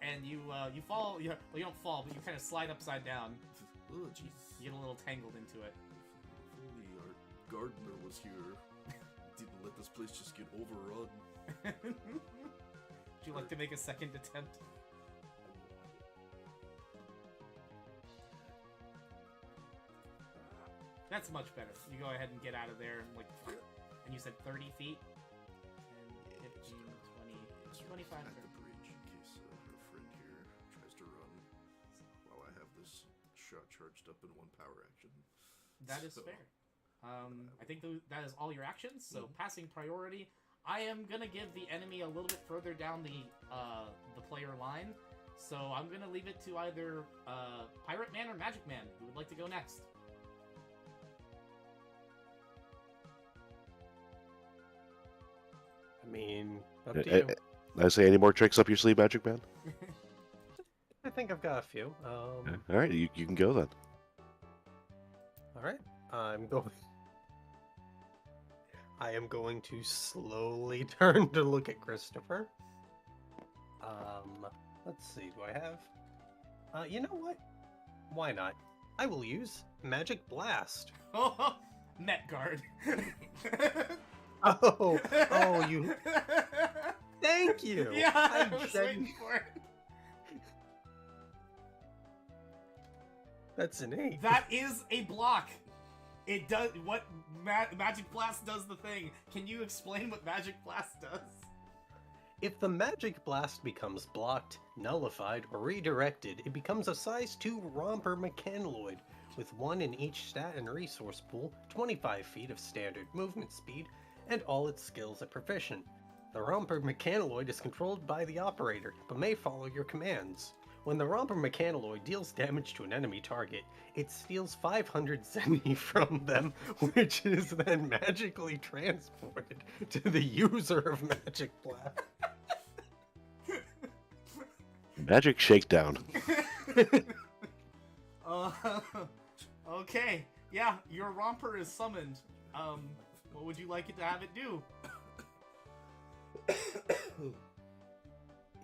and you fall. You don't fall, but you kind of slide upside down. Oh, jeez. You get a little tangled into it. If only our gardener was here. Didn't let this place just get overrun. Would you like to make a second attempt? That's much better. You go ahead and get out of there, and you said 30 feet? 10, 15, 20, 25. At the bridge, in case her friend here tries to run while I have this shot charged up in one power action. That is fair. I think that is all your actions, so passing priority. I am going to give the enemy a little bit further down the player line, so I'm going to leave it to either Pirate Man or Magic Man. Who would like to go next? I mean, up to you. I say, any more tricks up your sleeve, Magic Man? I think I've got a few. All right, you can go then. All right, I am going to slowly turn to look at Christopher. Let's see. Do I have? You know what? Why not? I will use Magic Blast. Oh, Met Guard. Oh, you. Thank you. Yeah, I was waiting for it. That's an 8. That is a block. It does what Magic Blast does the thing. Can you explain what Magic Blast does? If the Magic Blast becomes blocked, nullified, or redirected, it becomes a size 2 romper mechaniloid with 1 in each stat and resource pool, 25 feet of standard movement speed, and all its skills are proficient. The romper mechaniloid is controlled by the operator, but may follow your commands. When the romper mechaniloid deals damage to an enemy target, it steals 500 zenny from them, which is then magically transported to the user of Magic Blast. Magic Shakedown. Okay. Yeah, your romper is summoned. What would you like it to have it do?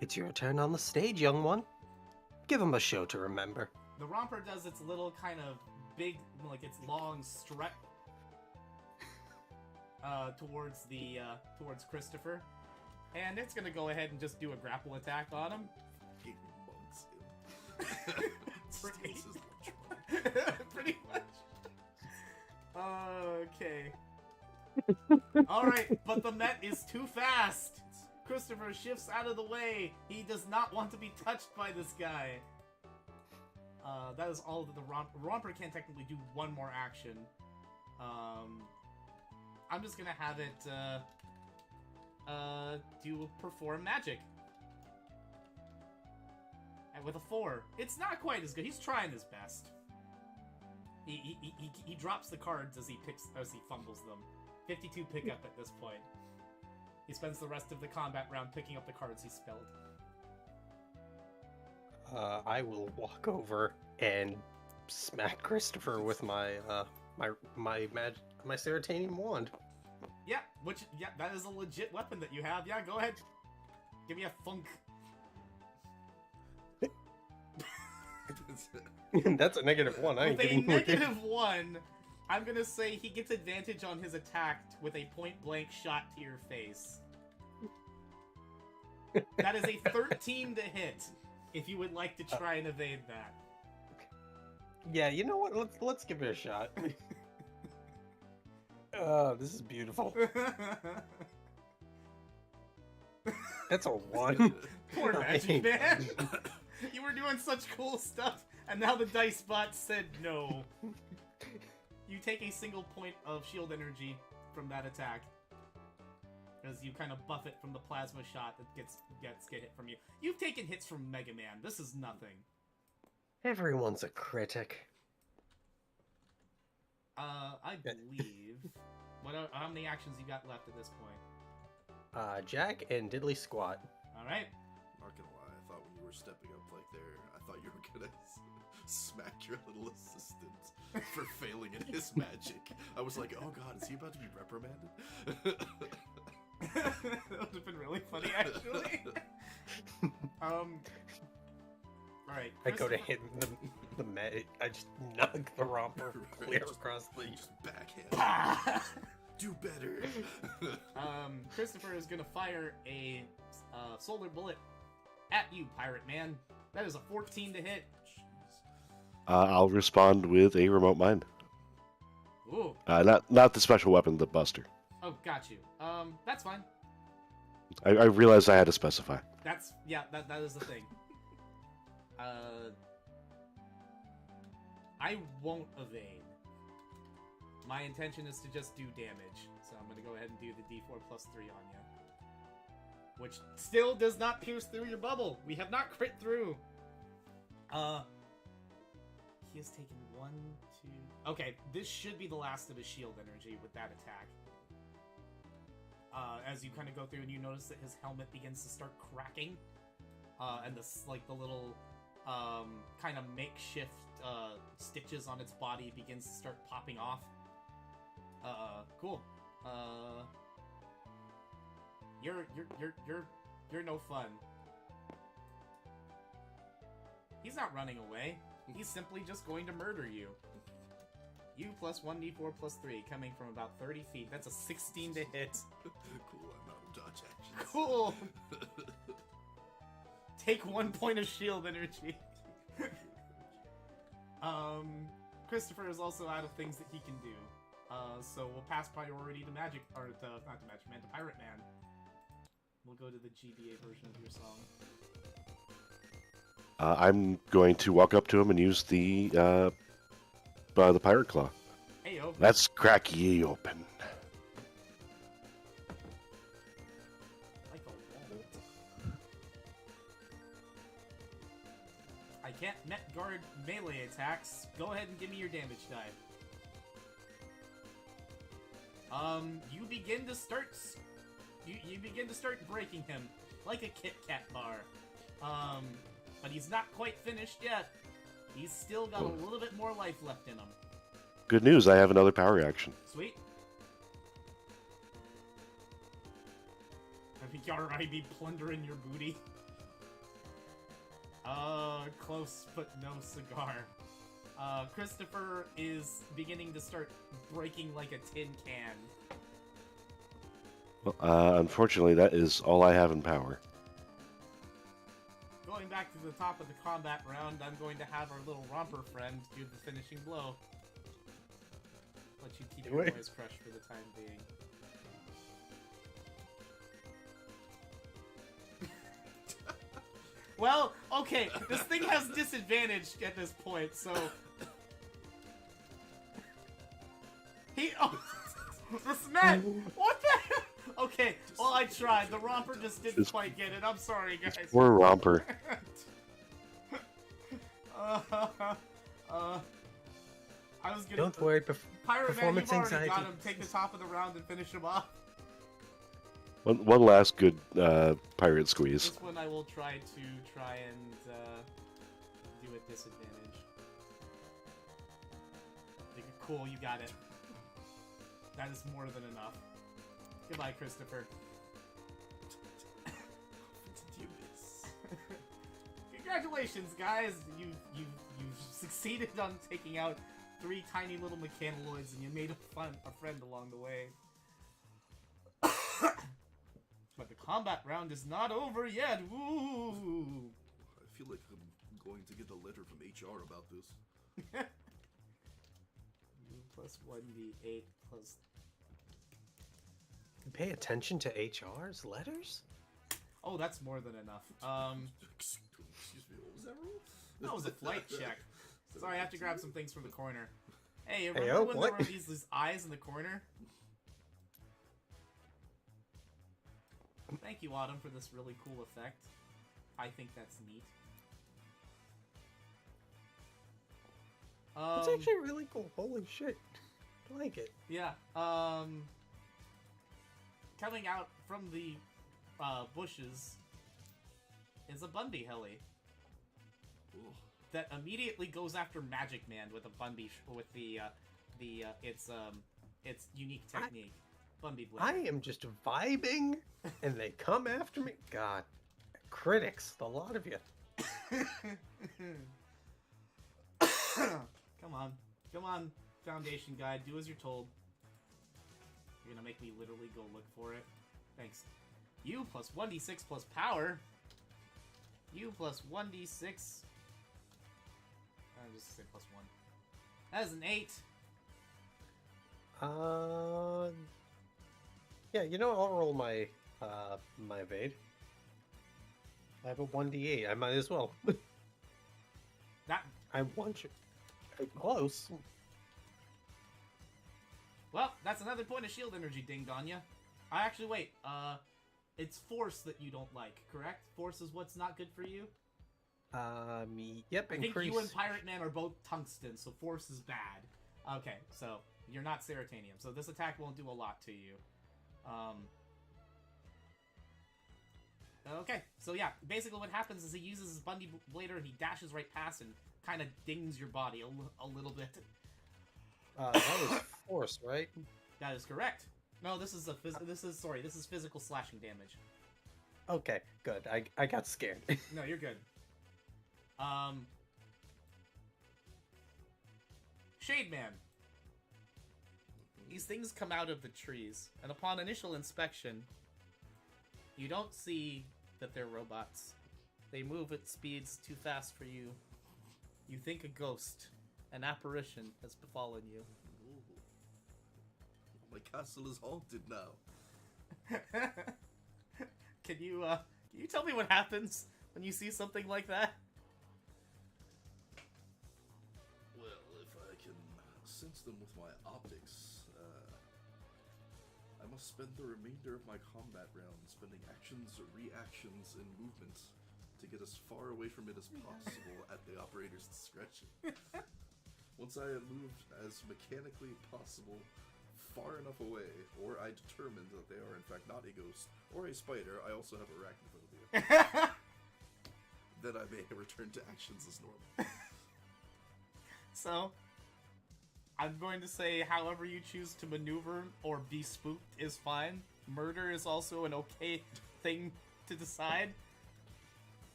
It's your turn on the stage, young one. Give him a show to remember. The romper does its little kind of big, its long strut towards Christopher, and it's gonna go ahead and just do a grapple attack on him. King monks him. Pretty, Steals his lunch money. pretty much. Okay. Alright, but the Met is too fast! Christopher shifts out of the way! He does not want to be touched by this guy. That is all that the romper can technically do one more action. I'm just gonna have it, perform magic. And with a 4. It's not quite as good. He's trying his best. He drops the cards as he fumbles them. 52 pickup at this point. He spends the rest of the combat round picking up the cards he spelled. I will walk over and smack Christopher with my Ceratanium wand. Yeah, that is a legit weapon that you have. Yeah, go ahead. Give me a funk. That's a -1. I ain't With a getting with it. -1, I'm gonna say he gets advantage on his attack with a point-blank shot to your face. That is a 13 to hit, if you would like to try and evade that. Yeah, you know what? Let's give it a shot. Oh, this is beautiful. That's a 1. Poor Magic Man. You were doing such cool stuff, and now the dice bot said no. You take a single point of shield energy from that attack, as you kind of buff it from the plasma shot that get hit from you. You've taken hits from Mega Man. This is nothing. Everyone's a critic. I believe. How many actions you got left at this point? Jack and Diddley Squat. All right. Not gonna lie, I thought when you were stepping up like there, I thought you were gonna smack your little assistant for failing at his magic. I was like, oh god, is he about to be reprimanded? That would have been really funny, actually. Alright. I go to hit the med. I just knock the romper clear across the. Just backhand. Do better. Christopher is gonna fire a solar bullet at you, Pirate Man. That is a 14 to hit. I'll respond with a remote mine. Ooh. Not the special weapon, the buster. Oh, got you. That's fine. I realized I had to specify. That is the thing. I won't evade. My intention is to just do damage, so I'm gonna go ahead and do the D4 plus 3 on you. Which still does not pierce through your bubble. We have not crit through. He has taken 1, 2... Okay, this should be the last of his shield energy with that attack. As you kind of go through and you notice that his helmet begins to start cracking. And the little kind of makeshift stitches on its body begins to start popping off. Cool. You're no fun. He's not running away. He's simply just going to murder you. You plus 1d4 plus 3, coming from about 30 feet. That's a 16 to hit. Cool amount of dodge actions. Cool! Take 1 point of shield energy. Christopher is also out of things that he can do. So we'll pass priority to Magic, or to, not to Magic Man, to Pirate Man. We'll go to the GBA version of your song. I'm going to walk up to him and use the Pirate Claw. Heyo. Let's crack ye open. Like a wall. I can't net guard melee attacks. Go ahead and give me your damage die. You begin to start breaking him like a Kit Kat bar. But he's not quite finished yet. He's still got a little bit more life left in him. Good news, I have another power action. Sweet. I think you already be plundering your booty. Close but no cigar. Christopher is beginning to start breaking like a tin can. Well, unfortunately, that is all I have in power. Going back to the top of the combat round, I'm going to have our little romper friend do the finishing blow. Let you keep your noise crushed for the time being. Well, okay, this thing has disadvantage at this point, so... This man! What the hell? Okay, well, I tried. The romper just didn't quite get it. I'm sorry, guys. Poor romper. I was gonna... Don't worry, Pirate performance Man, you've already anxiety. got him. Take the top of the round and finish him off. One last good pirate squeeze. This one I will try and do at disadvantage. Cool, you got it. That is more than enough. Goodbye, Christopher. Did you miss? Congratulations, guys! You've succeeded on taking out 3 tiny little mechaniloids, and you made a friend along the way. But the combat round is not over yet. Woo! I feel like I'm going to get a letter from HR about this. Plus 1d8 plus... Pay attention to HR's letters? Oh, that's more than enough. Excuse me, what was that roll? That was a flight check. Sorry, I have to grab some things from the corner. Hey, Hey, remember oh, when what? there were these eyes in the corner? Thank you, Autumn, for this really cool effect. I think that's neat. It's actually really cool. Holy shit. I like it. Yeah. Coming out from the bushes is a Bundy heli Ugh. that immediately goes after Magic Man with a Bundy with its unique technique. Bundy Blade. I am just vibing, and they come after me. God. Critics, the lot of you. Come on, Foundation Guide, do as you're told. You're gonna make me literally go look for it. Thanks. U plus 1d6 plus power. U plus 1d6. I'll just say plus 1. That is an 8. Yeah, you know, I'll roll my my evade. I have a 1d8. I might as well. That. I want you. Close. Well, that's another point of shield energy dinged on ya. Actually, wait. It's force that you don't like, correct? Force is what's not good for you? Yep, I think increase. you and Pirate Man are both tungsten, so force is bad. Okay, so you're not ceratanium, so this attack won't do a lot to you. Okay, so yeah, basically what happens is he uses his Bundy Blader and he dashes right past and kind of dings your body a little bit. That was force, right? That is correct. No, this is physical slashing damage. Okay, good. I got scared. No, you're good. Shade Man. These things come out of the trees, and upon initial inspection, you don't see that they're robots. They move at speeds too fast for you. You think a ghost, an apparition, has befallen you. Ooh. My castle is haunted now. Can you tell me what happens when you see something like that? Well, if I can sense them with my optics, I must spend the remainder of my combat round spending actions, reactions, and movements to get as far away from it as possible at the operator's discretion. Once I have moved as mechanically possible far enough away, or I determine that they are in fact not a ghost or a spider, I also have arachnophobia, then I may return to actions as normal. So, I'm going to say however you choose to maneuver or be spooked is fine. Murder is also an okay thing to decide.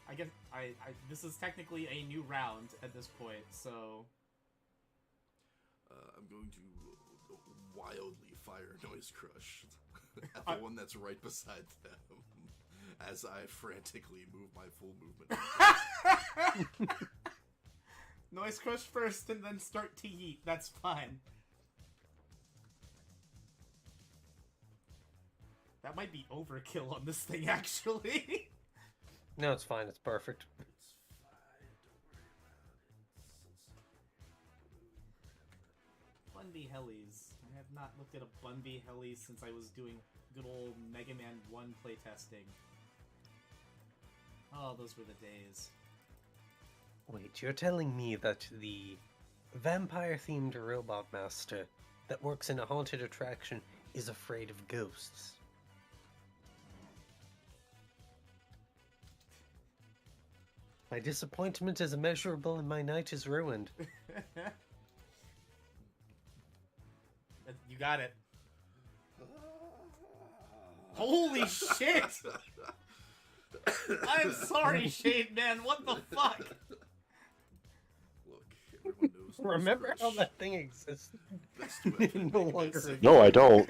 I guess this is technically a new round at this point, so... I'm going to wildly fire Noise Crush at the one that's right beside them as I frantically move my full movement. Noise Crush first and then start to yeet. That's fine. That might be overkill on this thing, actually. No, it's fine. It's perfect. It's fine, don't worry about it. Bunby Helis. I have not looked at a Bunby Heli since I was doing good old Mega Man 1 playtesting. Oh, those were the days. Wait, you're telling me that the vampire-themed robot master that works in a haunted attraction is afraid of ghosts? My disappointment is immeasurable and my night is ruined. You got it. Holy shit! I'm sorry, Shade Man, what the fuck? Remember how that thing existed? That's too It no Mega Man longer segment. No, I don't.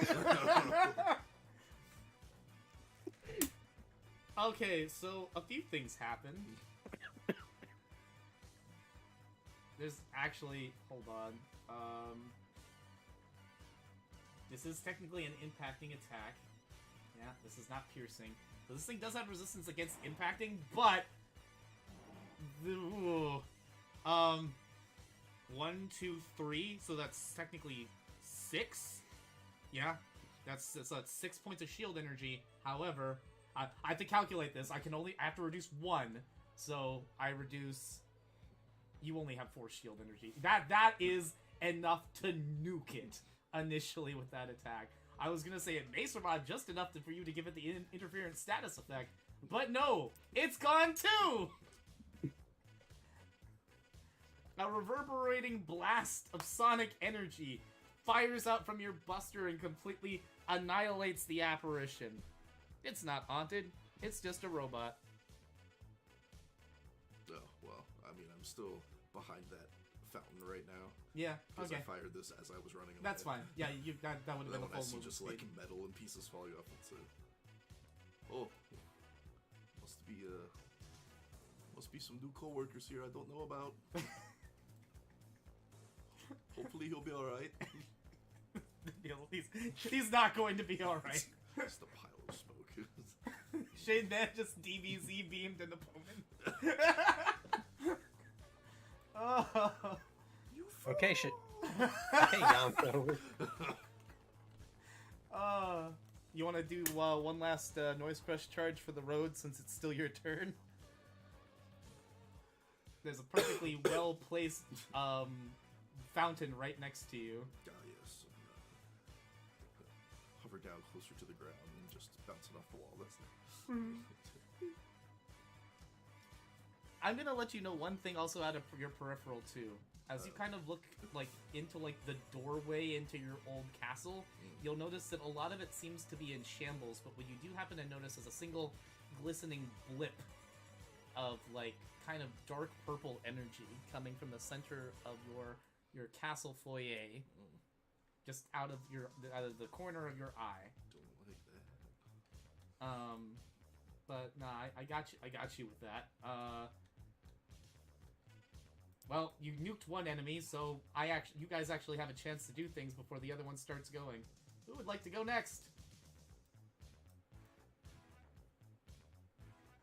Okay, so a few things happened. There's actually, hold on. This is technically an impacting attack. Yeah, this is not piercing. So this thing does have resistance against impacting, but ooh, 1, 2, 3. So that's technically 6. Yeah, that's 6 points of shield energy. However, I have to calculate this. I have to reduce 1, so I reduce. You only have 4 shield energy. That is enough to nuke it initially with that attack. I was gonna say it may survive just enough for you to give it the interference status effect, but no, it's gone too. A reverberating blast of sonic energy fires out from your buster and completely annihilates the apparition. It's not haunted, it's just a robot. Oh, well, I mean, I'm still behind that fountain right now. Yeah, Because okay. I fired this as I was running away. That's fine. Yeah, that would have And then been a when I full see move just speed. like metal and pieces falling off, it's oh, must be some new coworkers here I don't know about. Hopefully he'll be all right. He's not going to be all right. Just a pile of smoke. Shane Man just DBZ beamed an opponent. Oh. Okay, shit. Hey, Yonko. You want to do one last noise crush charge for the road since it's still your turn? There's a perfectly well-placed fountain right next to you. Ah, yes. Hover down closer to the ground and just bounce it off the wall. That's nice. I'm gonna let you know one thing also out of your peripheral too. As you kind of look like into like the doorway into your old castle, you'll notice that a lot of it seems to be in shambles, but what you do happen to notice is a single glistening blip of like kind of dark purple energy coming from the center of your castle foyer, just out of the corner of your eye. Don't like that. But nah, I got you with that. Well, you nuked one enemy, so you guys actually have a chance to do things before the other one starts going. Who would like to go next?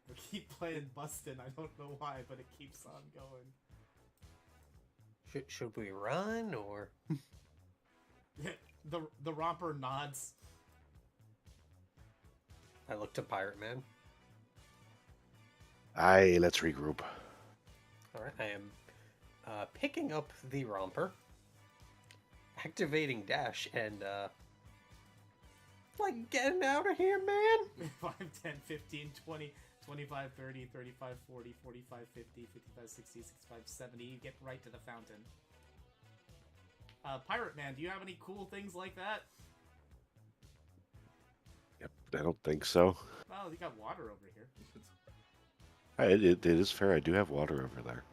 I keep playing Bustin', I don't know why, but it keeps on going. Should we run, or...? the romper nods. I look to Pirate Man. Aye, let's regroup. Alright, I am picking up the romper, activating dash, and like getting out of here, man. 5, 10, 15, 20, 25, 30, 35, 40, 45, 50, 55, 60, 65, 70. You get right to the fountain. Pirate Man, do you have any cool things like that? Yep, I don't think so. Oh, you got water over here. It is fair, I do have water over there.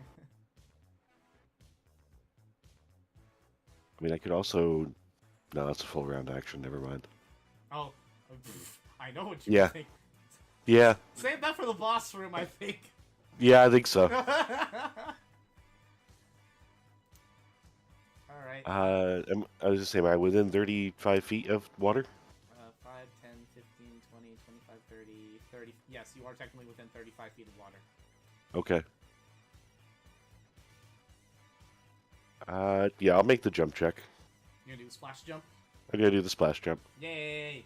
I mean, I could also... No, that's a full round action, never mind. Oh, I know what you Yeah. think. Yeah, Save that for the boss room, I think. yeah, I think so. Alright. I was just saying, am I within 35 feet of water? 5, 10, 15, 20, 25, 30, 30. Yes, you are technically within 35 feet of water. Okay. Yeah, I'll make the jump check. You're gonna do a splash jump? I'm gonna do the splash jump. Yay!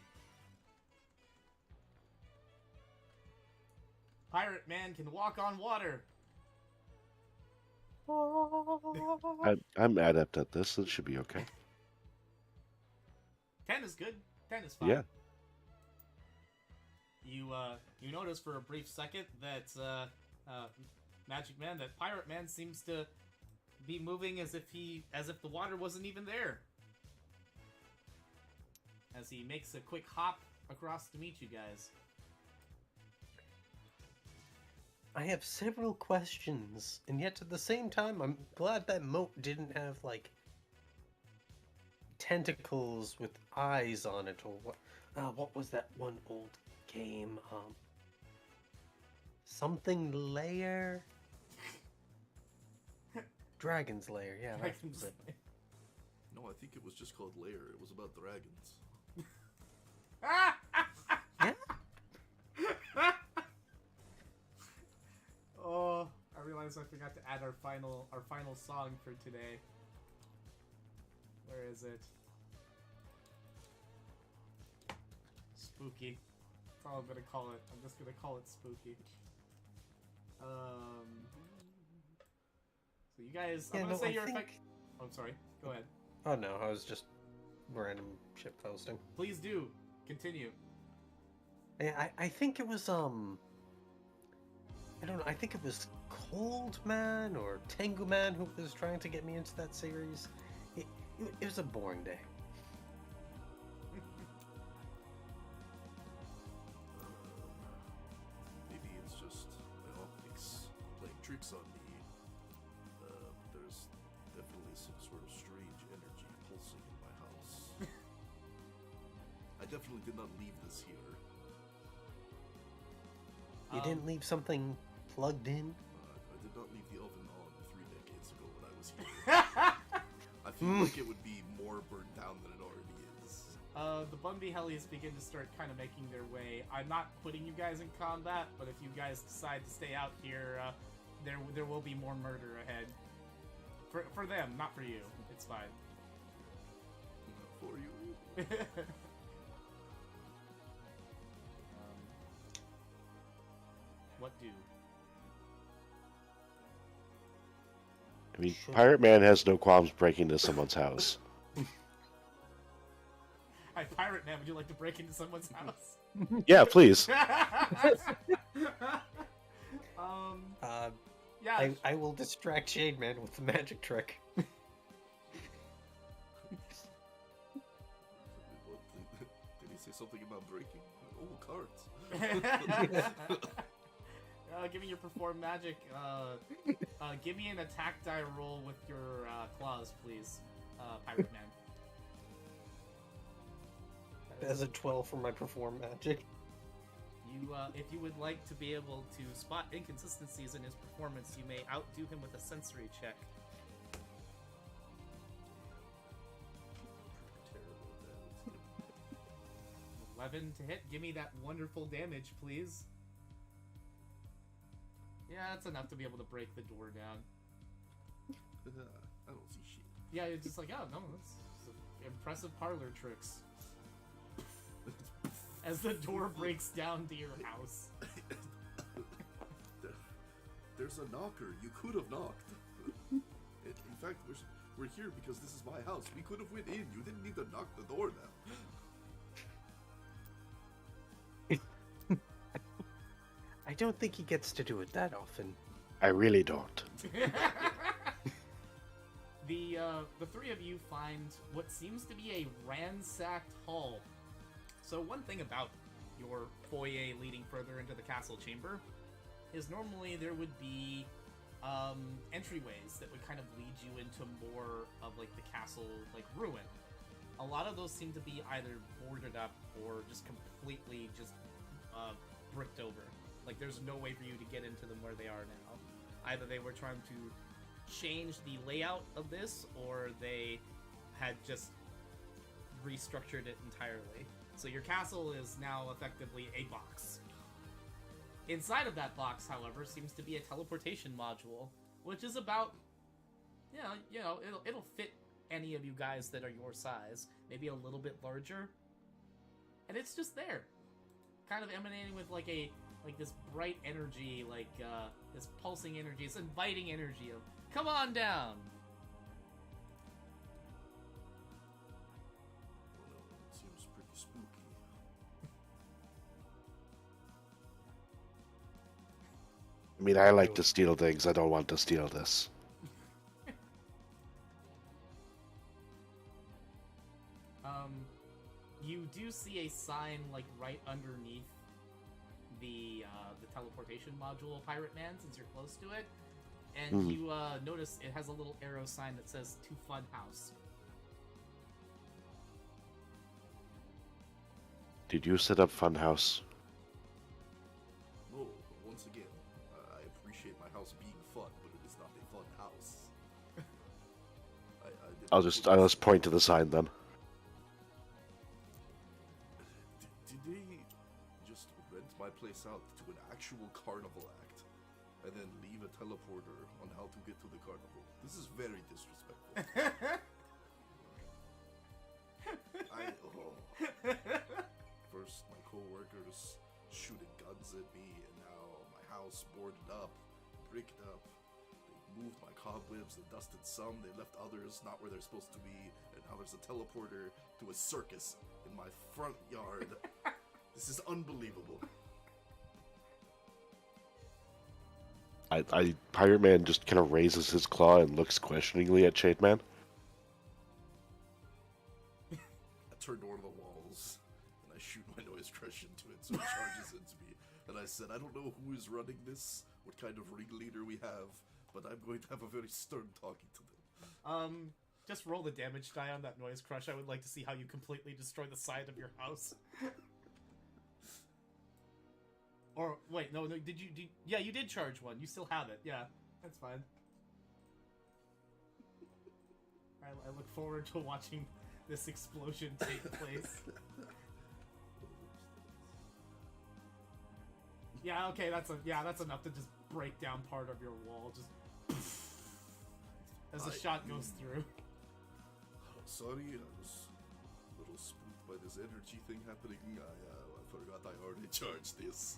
Pirate Man can walk on water. I'm adept at this, it should be okay. 10 is good. 10 is fine. Yeah. You notice for a brief second that Magic Man, that Pirate Man seems to be moving as if the water wasn't even there. As he makes a quick hop across to meet you guys. I have several questions, and yet at the same time, I'm glad that moat didn't have, like, tentacles with eyes on it, or what? What was that one old game? Something Lair? Dragon's Lair, yeah, that was it. No, I think it was just called Lair. It was about dragons. Yeah? Oh, I realized I forgot to add our final song for today. Where is it? Spooky. That's all I'm gonna call it. I'm just gonna call it spooky. So you guys, I'm gonna say you're effective. Oh, I'm sorry. Go ahead. Oh no, I was just random ship posting. Please do continue. I think it was I don't know. I think it was Cold Man or Tengu Man who was trying to get me into that series. It was a boring day. Maybe it's just my optics playing tricks on me. There's definitely some sort of strange energy pulsing in my house. I definitely did not leave this here. You didn't leave something plugged in? I did not leave the oven on 3 decades ago when I was here. I feel like it would be more burned down than it already is. The Bumby Hellies begin to start kind of making their way. I'm not putting you guys in combat, but if you guys decide to stay out here, there will be more murder ahead. For them, not for you. It's fine. Not for you. What do? I mean, Pirate Man has no qualms breaking into someone's house. Hi, Pirate Man, would you like to break into someone's house? Yeah, please. Yeah. I will distract Shade Man with the magic trick. What did he say something about breaking? Oh, cards. Give me your perform magic. Give me an attack die roll with your claws, please, Pirate Man. As a 12 for my perform magic. You, if you would like to be able to spot inconsistencies in his performance, you may outdo him with a sensory check. Terrible damage. 11 to hit. Give me that wonderful damage, please. Yeah, that's enough to be able to break the door down. I don't see shit. Yeah, it's just like, oh no, that's impressive parlor tricks. As the door breaks down to your house. There's a knocker. You could have knocked. In fact, we're here because this is my house. We could have went in. You didn't need to knock the door down. I don't think he gets to do it that often. I really don't. The three of you find what seems to be a ransacked hall. So one thing about your foyer leading further into the castle chamber is normally there would be entryways that would kind of lead you into more of like the castle like ruin. A lot of those seem to be either boarded up or just completely just bricked over. Like there's no way for you to get into them where they are now. Either they were trying to change the layout of this, or they had just restructured it entirely. So your castle is now effectively a box. Inside of that box, however, seems to be a teleportation module, which is about, you know, it'll fit any of you guys that are your size, maybe a little bit larger. And it's just there, kind of emanating with like this bright energy, like this pulsing energy, this inviting energy of come on down. It seems pretty spooky. I mean, I like to steal things. I don't want to steal this. You do see a sign like right underneath the teleportation module of Pirate Man since you're close to it, and you notice it has a little arrow sign that says "To Fun House." Did you set up Funhouse? No, once again, I appreciate my house being fun, but it is not a fun house. I'll just point to the sign then. Did they just rent my place out to an actual carnival act, and then leave a teleporter on how to get to the carnival? This is very disrespectful. First, my co-workers shooting guns at me, and now my house boarded up, bricked up. They moved my cobwebs, they dusted some, they left others not where they're supposed to be, and now there's a teleporter to a circus in my front yard. This is unbelievable. Pirate Man just kind of raises his claw and looks questioningly at Shade Man. I turned one of the walls, and I shoot my noise crush into it, so it charges into me. And I said, I don't know who is running this, what kind of ringleader we have, but I'm going to have a very stern talking to them. Just roll the damage die on that noise crush. I would like to see how you completely destroy the side of your house. Or, wait, no, yeah, you did charge one. You still have it. Yeah, that's fine. I look forward to watching this explosion take place. Yeah, okay, that's enough to just break down part of your wall, just as the shot goes through. Sorry, I was a little spooked by this energy thing happening. I forgot I already charged this.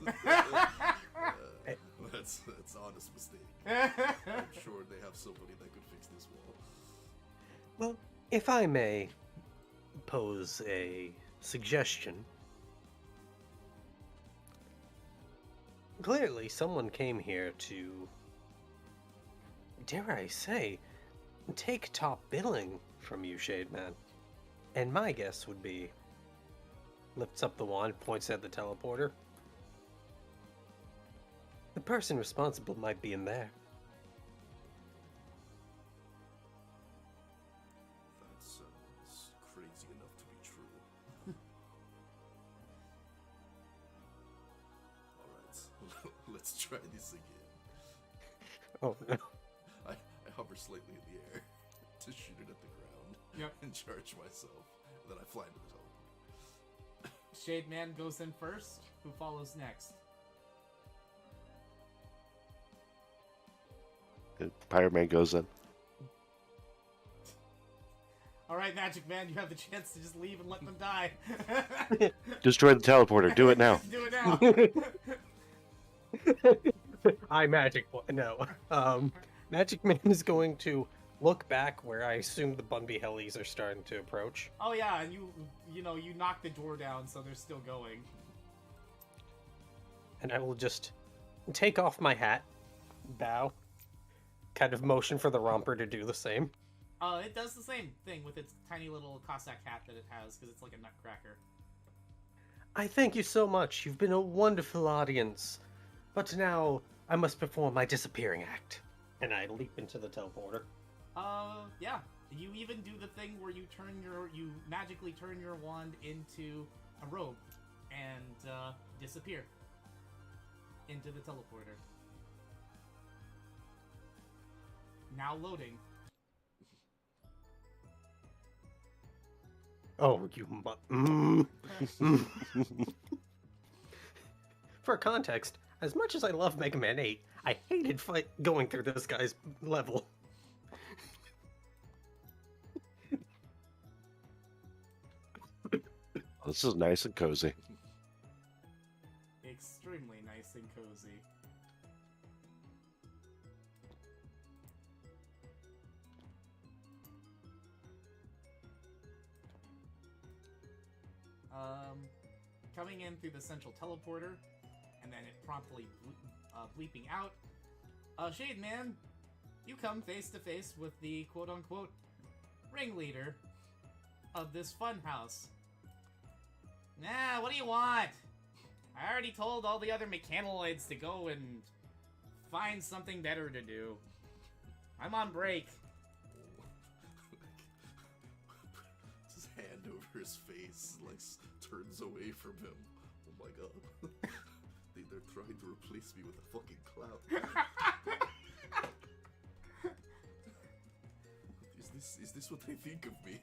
That's honest mistake. I'm sure they have somebody that could fix this wall. Well, if I may pose a suggestion. Clearly, someone came here to, dare I say, take top billing from you, Shade Man. And my guess would be, lifts up the wand, points at the teleporter. The person responsible might be in there. That sounds crazy enough to be true. Alright, let's try this again. Oh, no. I hover slightly in the air to shoot it at the ground and charge myself. Then I fly into the teleporter. Shade Man goes in first. Who follows next? Pirate Man goes in. Alright, Magic Man, you have the chance to just leave and let them die. Destroy the teleporter. Do it now. Do it now. I Magic Boy. No. Magic Man is going to look back where I assume the Bumby Hellies are starting to approach. Oh yeah, and you knocked the door down, so they're still going. And I will just take off my hat, bow, kind of motion for the romper to do the same. It does the same thing with its tiny little Cossack hat that it has, because it's like a nutcracker. I thank you so much. You've been a wonderful audience. But now I must perform my disappearing act. And I leap into the teleporter. Yeah. You even do the thing where you magically turn your wand into a robe and disappear into the teleporter. Now loading. Oh, you For context, as much as I love Mega Man 8, I hated going through this guy's level. This is nice and cozy. Extremely nice and cozy. Coming in through the central teleporter, and then it promptly bleeping out. Shade Man, you come face to face with the quote-unquote ringleader of this fun house. Nah, what do you want? I already told all the other mechaniloids to go and find something better to do. I'm on break. His hand over his face, like, turns away from him. Oh my god. They're trying to replace me with a fucking clown. Is this what they think of me?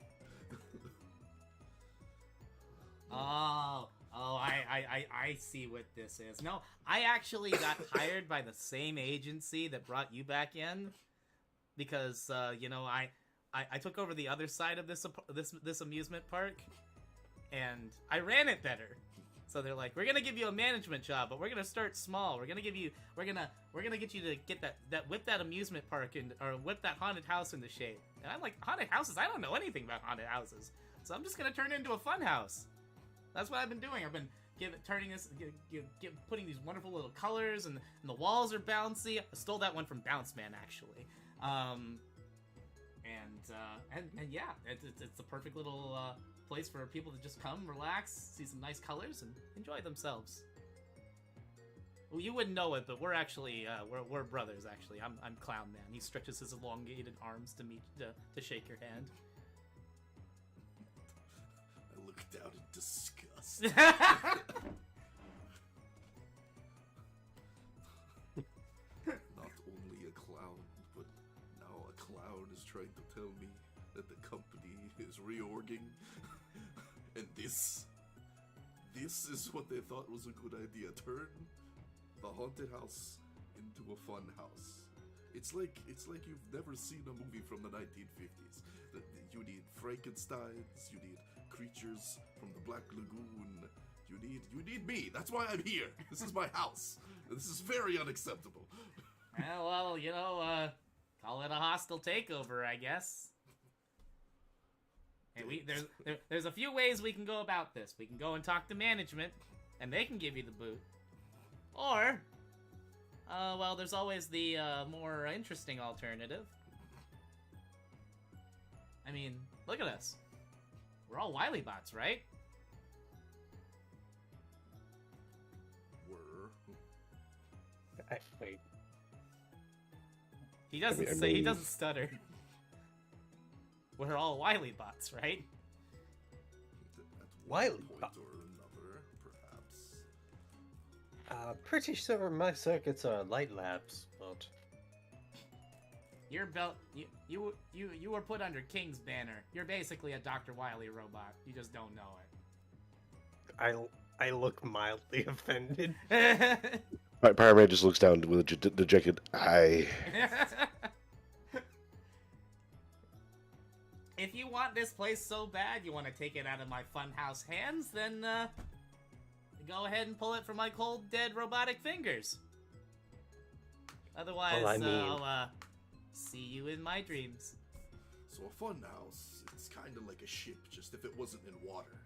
I see what this is. No, I actually got hired by the same agency that brought you back in because I took over the other side of this amusement park and I ran it better. So they're like, we're gonna give you a management job, but we're gonna start small. We're gonna get you to get that whip that amusement park or whip that haunted house into shape. And I'm like, haunted houses? I don't know anything about haunted houses, so I'm just gonna turn it into a fun house. That's what I've been doing. I've been putting these wonderful little colors, and the walls are bouncy. I stole that one from Bounce Man, actually. And yeah, it's the perfect little place for people to just come, relax, see some nice colors, and enjoy themselves. Well, you wouldn't know it, but we're actually we're brothers. Actually, I'm Clown Man. He stretches his elongated arms to shake your hand. I look down in disgust. Not only a clown, but now a clown is trying to tell me that the company is reorging. And this is what they thought was a good idea. Turn the haunted house into a fun house. It's like you've never seen a movie from the 1950s. You need Frankensteins, you need creatures from the Black Lagoon, you need me. That's why I'm here. This is my house. This is very unacceptable. Well, call it a hostile takeover, I guess. Hey, there's a few ways we can go about this. We can go and talk to management, and they can give you the boot. Or, well, there's always the more interesting alternative. I mean, look at us. We're all Wily bots, right? Wait. He doesn't I say. He mean- doesn't stutter. We're all Wily bots, right? At Wily one point bot. or another, perhaps. Pretty sure my circuits are light labs, but Your belt. You were put under King's banner. You're basically a Dr. Wily robot. You just don't know it. I look mildly offended. Pyroman just looks down with a dejected eye. If you want this place so bad, you want to take it out of my funhouse hands, then go ahead and pull it from my cold, dead robotic fingers. Otherwise, Well, I mean- I'll see you in my dreams. So a fun house, it's kind of like a ship, just if it wasn't in water.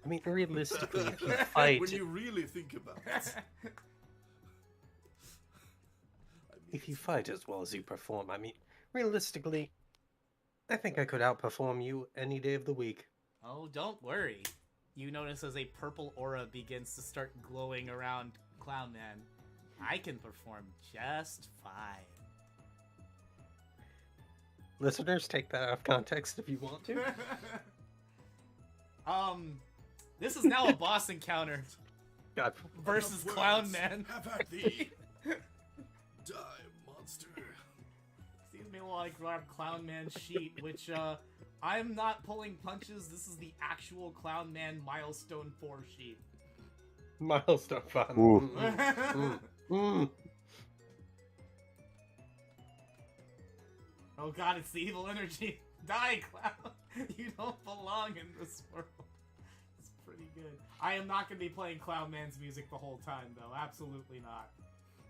I mean, realistically, if you fight, When you really think about it. if you fight as well as you perform, I mean, realistically, I think I could outperform you any day of the week. Oh, don't worry. You notice as a purple aura begins to start glowing around Clown Man. I can perform just fine. Listeners, take that out of context if you want to. This is now a boss encounter God, versus Enough Clown words. Man. Have at thee. Die, monster. Seems me while I grab Clown Man's sheet, which, I'm not pulling punches. This is the actual Clown Man Milestone 4 sheet. milestone fun. Ooh. Oh god, it's the evil energy. Die, Clown! You don't belong in this world. It's pretty good. I am not going to be playing Clown Man's music the whole time, though. Absolutely not.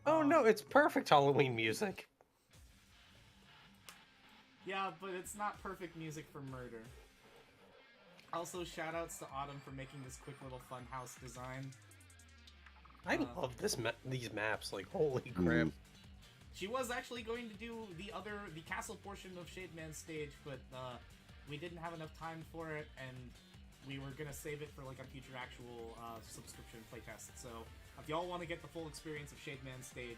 Oh no, it's perfect Halloween music. Yeah, but it's not perfect music for murder. Also, shoutouts to Autumn for making this quick little funhouse design. I love these maps. Like, holy crap! She was actually going to do the castle portion of Shade Man's stage, but we didn't have enough time for it, and we were gonna save it for like a future actual subscription playtest. So if y'all want to get the full experience of Shade Man's stage,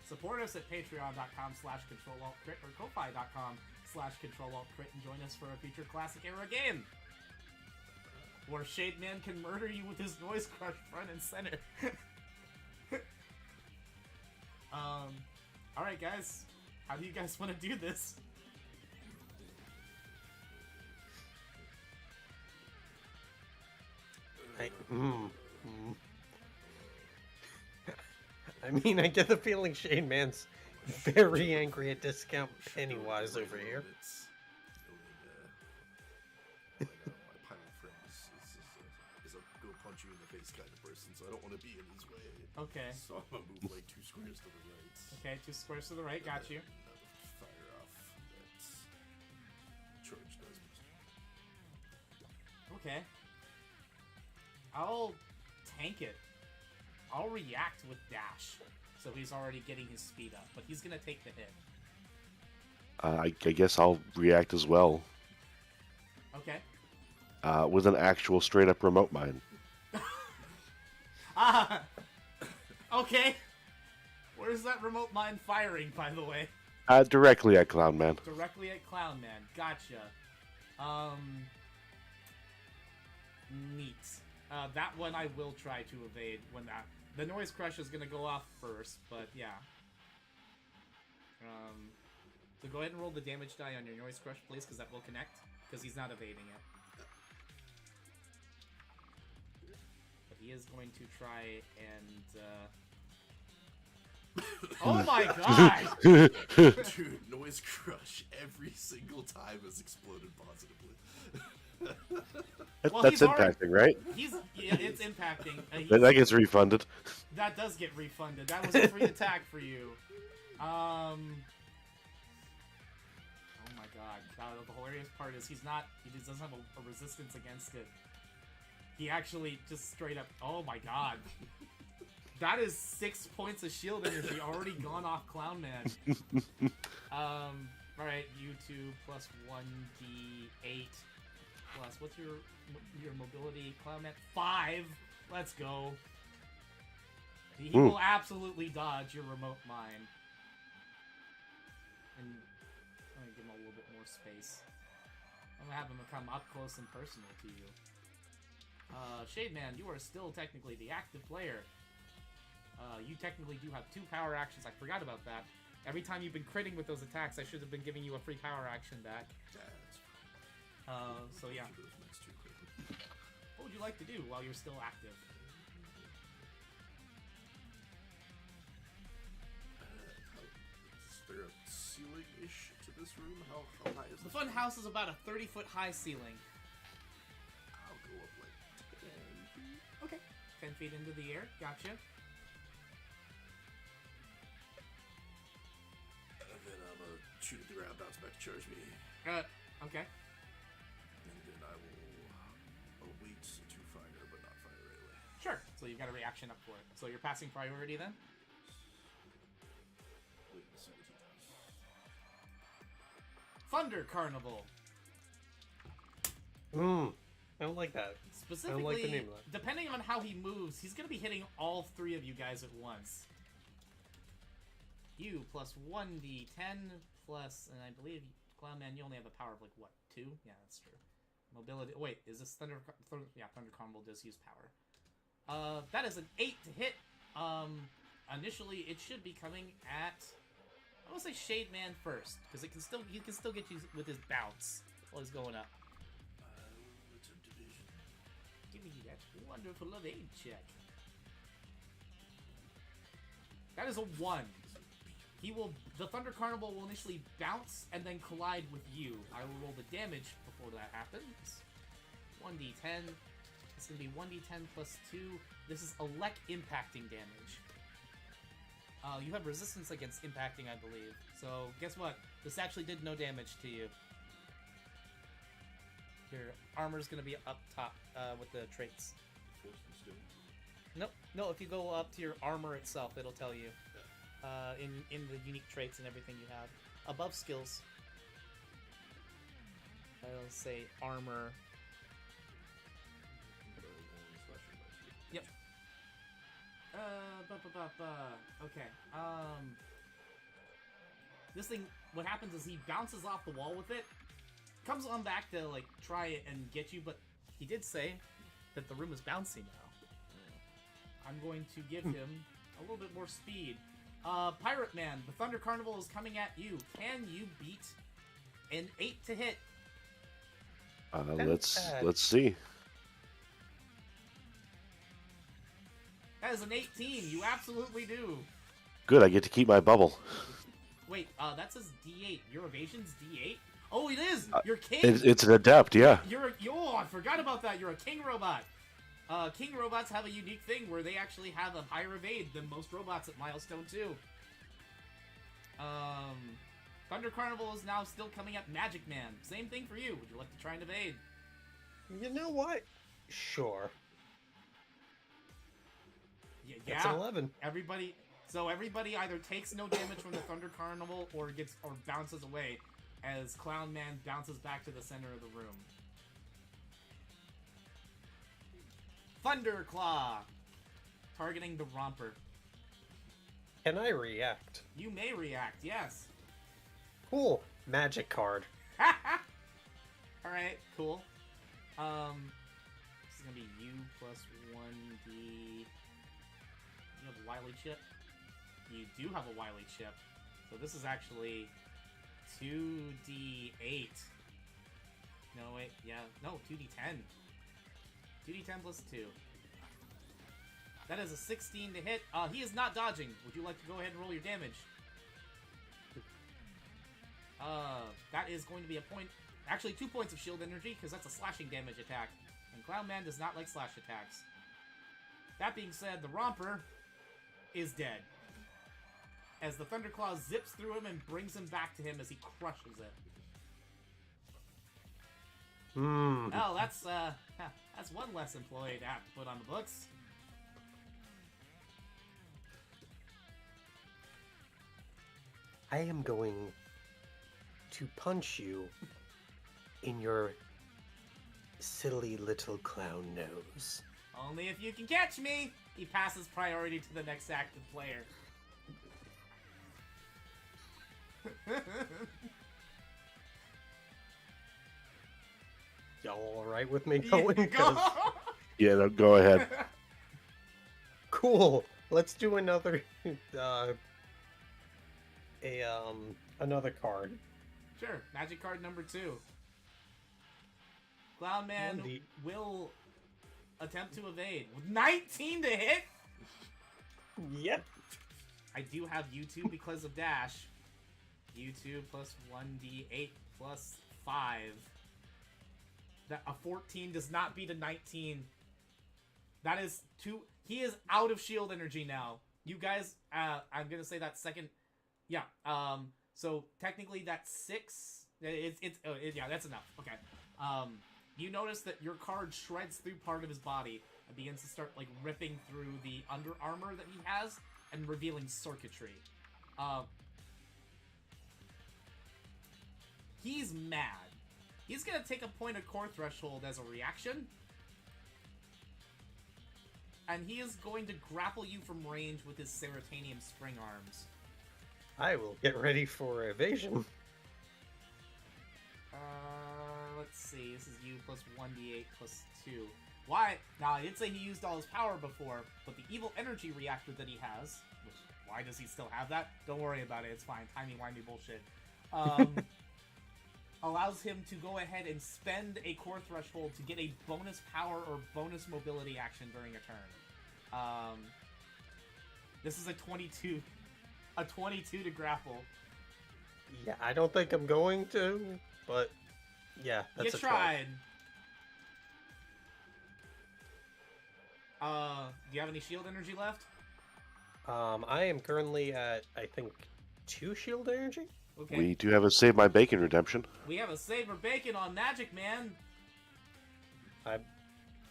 support us at patreon.com/CtrlAltCrit or ko-fi.com/CtrlAltCrit and join us for a future classic era game where Shade Man can murder you with his noise crush front and center. Alright guys, how do you guys want to do this? I mean, I get the feeling Shade Man's very angry at Discount Pennywise over here. My pilot friend is a go punch you in the face kind of person, so I don't want to be in his way. Okay. So I'm gonna move like 2 squares to the right. Okay, 2 squares to the right, got you. Fire off that charge does. Okay. I'll tank it. I'll react with dash, so he's already getting his speed up, but he's gonna take the hit. I guess I'll react as well. Okay. With an actual straight-up remote mine. Ah! Okay! Where's that remote mine firing, by the way? Directly at Clown Man. Directly at Clown Man. Gotcha. Neat. That one I will try to evade when that... The Noise Crush is gonna go off first, but yeah. So go ahead and roll the damage die on your Noise Crush, please, because that will connect. Because he's not evading it. But he is going to try and... Oh my god! Dude, Noise Crush every single time has exploded positively. Well, that's he's impacting, right? Yeah, it's impacting. That gets refunded. That does get refunded. That was a free attack for you. Oh my god. The hilarious part is he doesn't have a resistance against it. He actually just straight up, oh my god. That is 6 points of shield energy already gone off Clown Man. Alright, you 2 plus 1d8 plus, what's your mobility, Clown Man? 5! Let's go. He will absolutely dodge your remote mine. And I'm gonna give him a little bit more space. I'm gonna have him come up close and personal to you. Shade Man, you are still technically the active player. You technically do have 2 power actions. I forgot about that. Every time you've been critting with those attacks, I should have been giving you a free power action back. So yeah. What would you like to do while you're still active? Is there a ceiling-ish to this room? How high is The this fun room? house is about a 30-foot high ceiling. I'll go up like 10 feet. Okay. 10 feet into the air. Gotcha. And then I'm gonna shoot at the ground, bounce back to charge me. Okay. And then I will await to fire, but not fire right away. Sure. So you've got a reaction up for it. So you're passing priority then? Wait, let's see what he does. Thunder Carnival. I don't like that. Specifically, like the name of that. depending on how he moves, he's going to be hitting all 3 of you guys at once. You plus 1d10 plus, and I believe, Clown Man, you only have a power of like, what, 2? Yeah, that's true. Mobility, wait, is this Thunder Carnival does use power. That is an 8 to hit. Initially, it should be coming at, I want to say Shade Man first, because he can still get you with his bounce while he's going up. Give me that wonderful evade check. That is a 1. The Thunder Carnival will initially bounce and then collide with you. I will roll the damage before that happens. 1d10. It's going to be 1d10 plus 2. This is elect impacting damage. You have resistance against impacting, I believe. So, guess what? This actually did no damage to you. Your armor's going to be up top with the traits. Nope. No, if you go up to your armor itself, it'll tell you. In the unique traits and everything you have. Above skills, I'll say armor. Okay. This thing, what happens is he bounces off the wall with it, comes on back to, like, try it and get you, but he did say that the room is bouncy now. I'm going to give him a little bit more speed. Pirate Man, the Thunder Carnival is coming at you. Can you beat an 8 to hit? Let's see. That is an 18. You absolutely do. Good, I get to keep my bubble. Wait, that says D8. Your evasion's D8? Oh, it is! You're king! It's an adept, yeah. Oh, I forgot about that. You're a king robot. King robots have a unique thing where they actually have a higher evade than most robots at Milestone 2. Thunder Carnival is now still coming at Magic Man. Same thing for you. Would you like to try and evade? You know what? Sure. Yeah. That's an 11. Everybody either takes no damage from the Thunder Carnival or bounces away as Clown Man bounces back to the center of the room. Thunderclaw! Targeting the Romper. Can I react? You may react, yes. Cool. Magic card. Alright, cool. This is gonna be you plus 1d... You have a Wily Chip? You do have a Wily Chip. So this is actually 2d8. No, wait, yeah. No, 2d10. 2d10 plus 2. That is a 16 to hit. He is not dodging. Would you like to go ahead and roll your damage? That is going to be a point... Actually, 2 points of shield energy, because that's a slashing damage attack. And Clown Man does not like slash attacks. That being said, the Romper is dead. As the Thunderclaw zips through him and brings him back to him as he crushes it. Oh, that's one less employee to have to put on the books. I am going to punch you in your silly little clown nose. Only if you can catch me! He passes priority to the next active player. Y'all alright with me going? Go! Yeah, no, go ahead. Cool. Let's do another another card. Sure, magic card number 2. Clown Man will attempt to evade. With 19 to hit? Yep. I do have U2 because of dash. U2 plus 1d8 plus 5. That a 14 does not beat a 19. That is 2. He is out of shield energy now. You guys, I'm gonna say that second. Yeah. So technically that's 6. Yeah, that's enough. Okay. You notice that your card shreds through part of his body and begins to start like ripping through the under armor that he has and revealing circuitry. He's mad. He's gonna take a point of core threshold as a reaction. And he is going to grapple you from range with his Ceratanium spring arms. I will get ready for evasion. Let's see. This is you plus 1d8 plus 2. Why? Now, I did say he used all his power before, but the evil energy reactor that he has, which, why does he still have that? Don't worry about it. It's fine. Timey-wimey bullshit. Allows him to go ahead and spend a core threshold to get a bonus power or bonus mobility action during a turn. This is a 22. A 22 to grapple. Yeah, I don't think I'm going to, but yeah, that's You a tried. Do you have any shield energy left? I am currently at, I think, 2 shield energy? Okay. We do have a Save My Bacon redemption. We have a Saber Bacon on Magic Man. I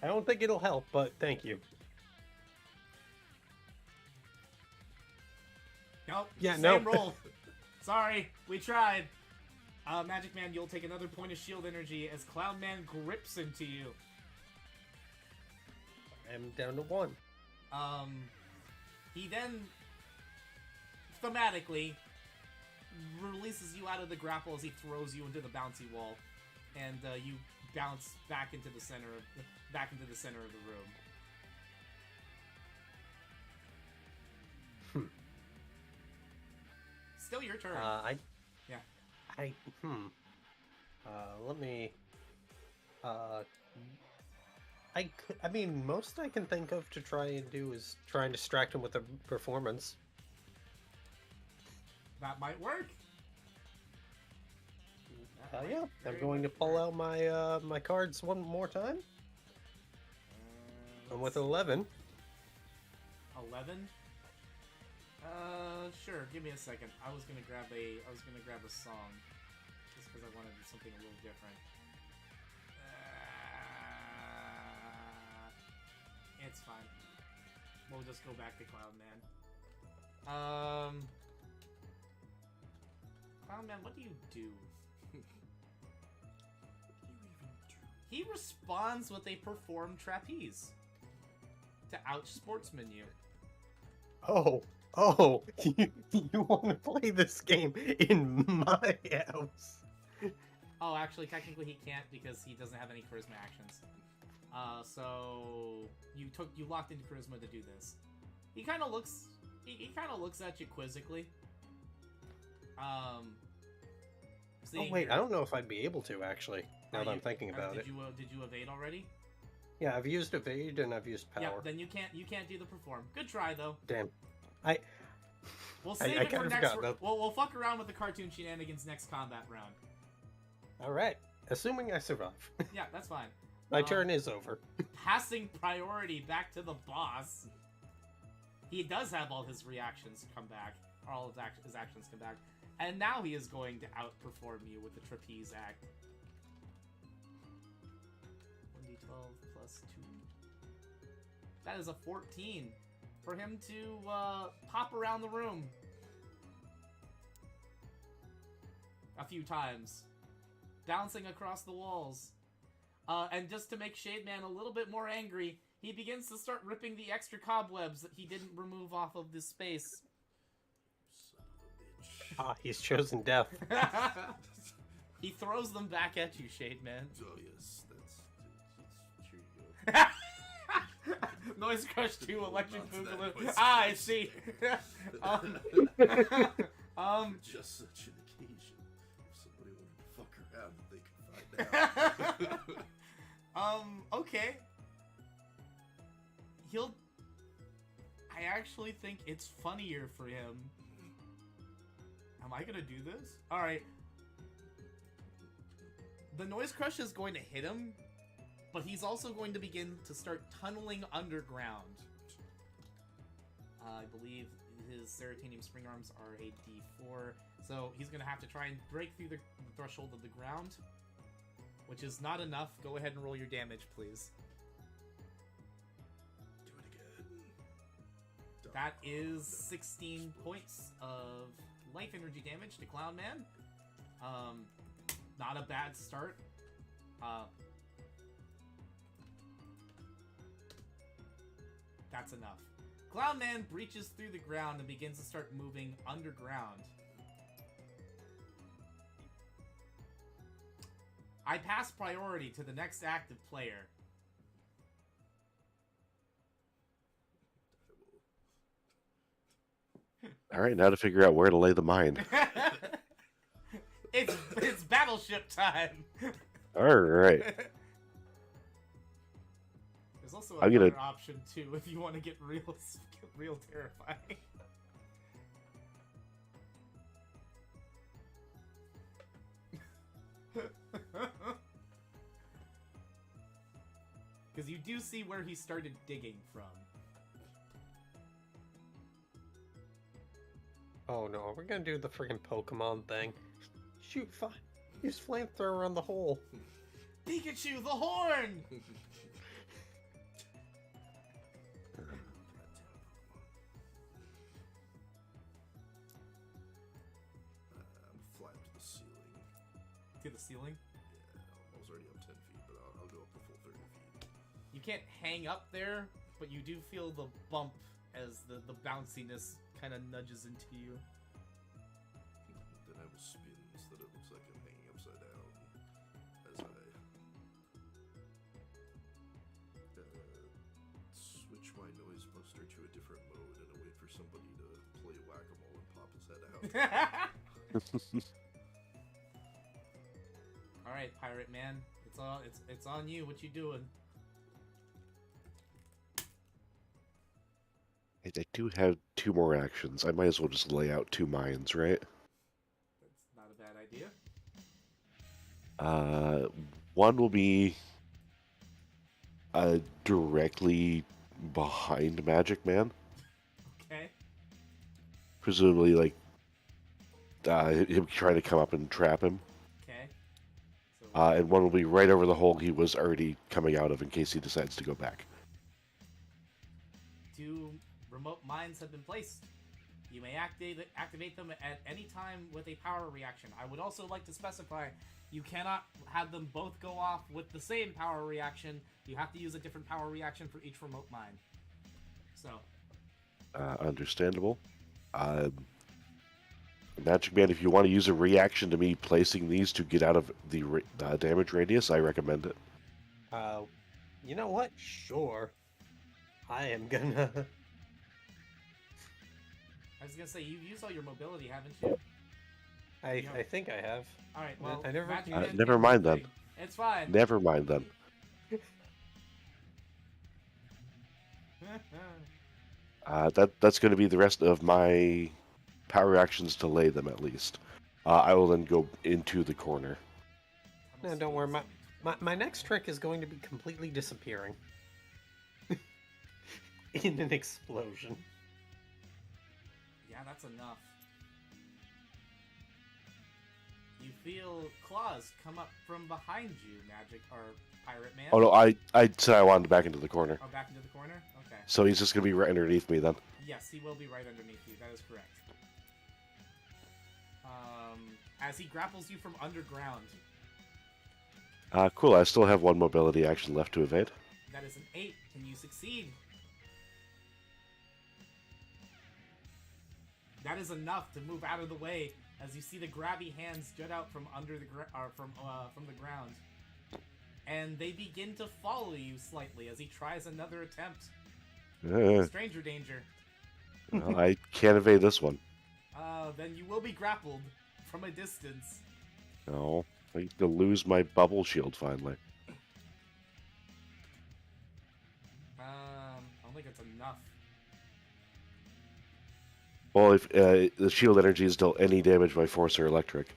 don't think it'll help, but thank you. Nope. Yeah, same no. roll. Sorry, we tried. Magic Man, you'll take another point of shield energy as Clown Man grips into you. I'm down to 1. He then, thematically, releases you out of the grapple as he throws you into the bouncy wall, and you bounce back into the center of the room. Still your turn. Let me. I mean, most I can think of to try and do is try and distract him with a performance. That might work. Yeah, I'm going to pull out my my cards one more time. I'm with 11. 11. Sure. Give me a second. I was gonna grab a song, just because I wanted something a little different. It's fine. We'll just go back to Cloudman. Cloudman, what do you do? He responds with a perform trapeze to out-sportsman you. Oh, you want to play this game in my house? Oh, actually, technically he can't because he doesn't have any charisma actions. So you locked into charisma to do this. He kind of looks at you quizzically. Oh wait, I don't know if I'd be able to actually. Now that I'm thinking about it. Did you evade already? Yeah, I've used evade and I've used power. Yeah, then you can't do the perform. Good try though. Damn. We'll save it for next. We'll fuck around with the cartoon shenanigans next combat round. All right, assuming I survive. Yeah, that's fine. My turn is over. Passing priority back to the boss. He does have all his reactions come back, or all his actions come back, and now he is going to outperform you with the trapeze act. 1d12 plus 2. That is a 14 for him to pop around the room a few times, bouncing across the walls. And just to make Shade Man a little bit more angry, he begins to start ripping the extra cobwebs that he didn't remove off of this space. Son of a bitch. He's chosen death. He throws them back at you, Shade Man. Oh yes, that's here you go. Noise Crush 2, Electric Not that Boogaloo. Noise I Crush. see. Just such an occasion. If somebody wanted to fuck around, they could find out. Okay. I actually think it's funnier for him. Am I gonna do this? Alright. The Noise Crush is going to hit him, but he's also going to begin to start tunneling underground. I believe his Seratanium Spring Arms are a D4, so he's going to have to try and break through the threshold of the ground, which is not enough. Go ahead and roll your damage, please. Do it again. That is 16 points of life energy damage to Clown Man. Not a bad start. That's enough. Clown Man breaches through the ground and begins to start moving underground. I pass priority to the next active player. All right, now to figure out where to lay the mine. It's battleship time. All right. There's also I'm another gonna- option too if you want to get real terrifying. Because you do see where he started digging from. Oh no, we're gonna do the freaking Pokemon thing. Shoot, fine. Use flamethrower on the hole. Pikachu, the horn! I'm flying to the ceiling. To the ceiling? Yeah, I was already up 10 feet, but I'll go up the full 30 feet. You can't hang up there, but you do feel the bump as the bounciness kind of nudges into you. Then I will spin so that it looks like I'm hanging upside down as I switch my noise buster to a different mode and I wait for somebody to play whack-a-mole and pop his head out. All right, pirate man, it's on you. What you doing? I do have 2 more actions. I might as well just lay out 2 mines, right? That's not a bad idea. One will be directly behind Magic Man. Okay. Presumably, like, him trying to come up and trap him. Okay. So And one will be right over the hole he was already coming out of in case he decides to go back. 2 remote mines have been placed. You may activate them at any time with a power reaction. I would also like to specify you cannot have them both go off with the same power reaction. You have to use a different power reaction for each remote mine. So. Understandable. Magic Man, if you want to use a reaction to me placing these to get out of the damage radius, I recommend it. You know what? Sure. I am gonna... I was gonna say, you've used all your mobility, haven't you? I think I have. Alright, well, I never- Magic Man never can't mind do then. anything. It's fine. Never mind then. That's going to be the rest of my power actions to lay them, at least. I will then go into the corner. No, don't worry. My next trick is going to be completely disappearing. In an explosion. Yeah, that's enough. You feel claws come up from behind you, Magic or Pirate Man. Oh no, I said I wanted back into the corner. Oh, back into the corner? Okay. So he's just going to be right underneath me then. Yes, he will be right underneath you. That is correct. As he grapples you from underground. Cool, I still have 1 mobility action left to evade. That is an 8. Can you succeed? That is enough to move out of the way as you see the grabby hands jut out from under the from the ground, and they begin to follow you slightly as he tries another attempt. Stranger danger. Well, I can't evade this one. Then you will be grappled from a distance. No, I need to lose my bubble shield finally. I don't think it's enough. Well, if the shield energy is dealt any damage by force or electric.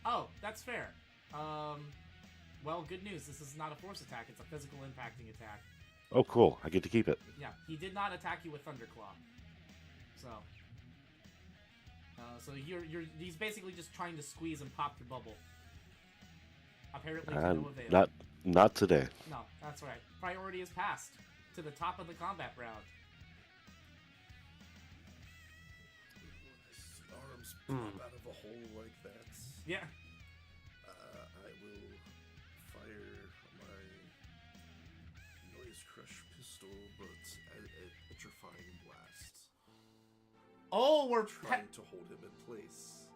Oh, that's fair. Well, good news. This is not a force attack. It's a physical impacting attack. Oh, cool. I get to keep it. Yeah, he did not attack you with Thunderclaw. So he's basically just trying to squeeze and pop your bubble. Apparently to no avail. Not today. No, that's right. Priority is passed to the top of the combat round. Arms pop out of a hole like that. Yeah. I will fire my noise crush pistol, but a petrifying blast. Oh, we're Trying to hold him in place.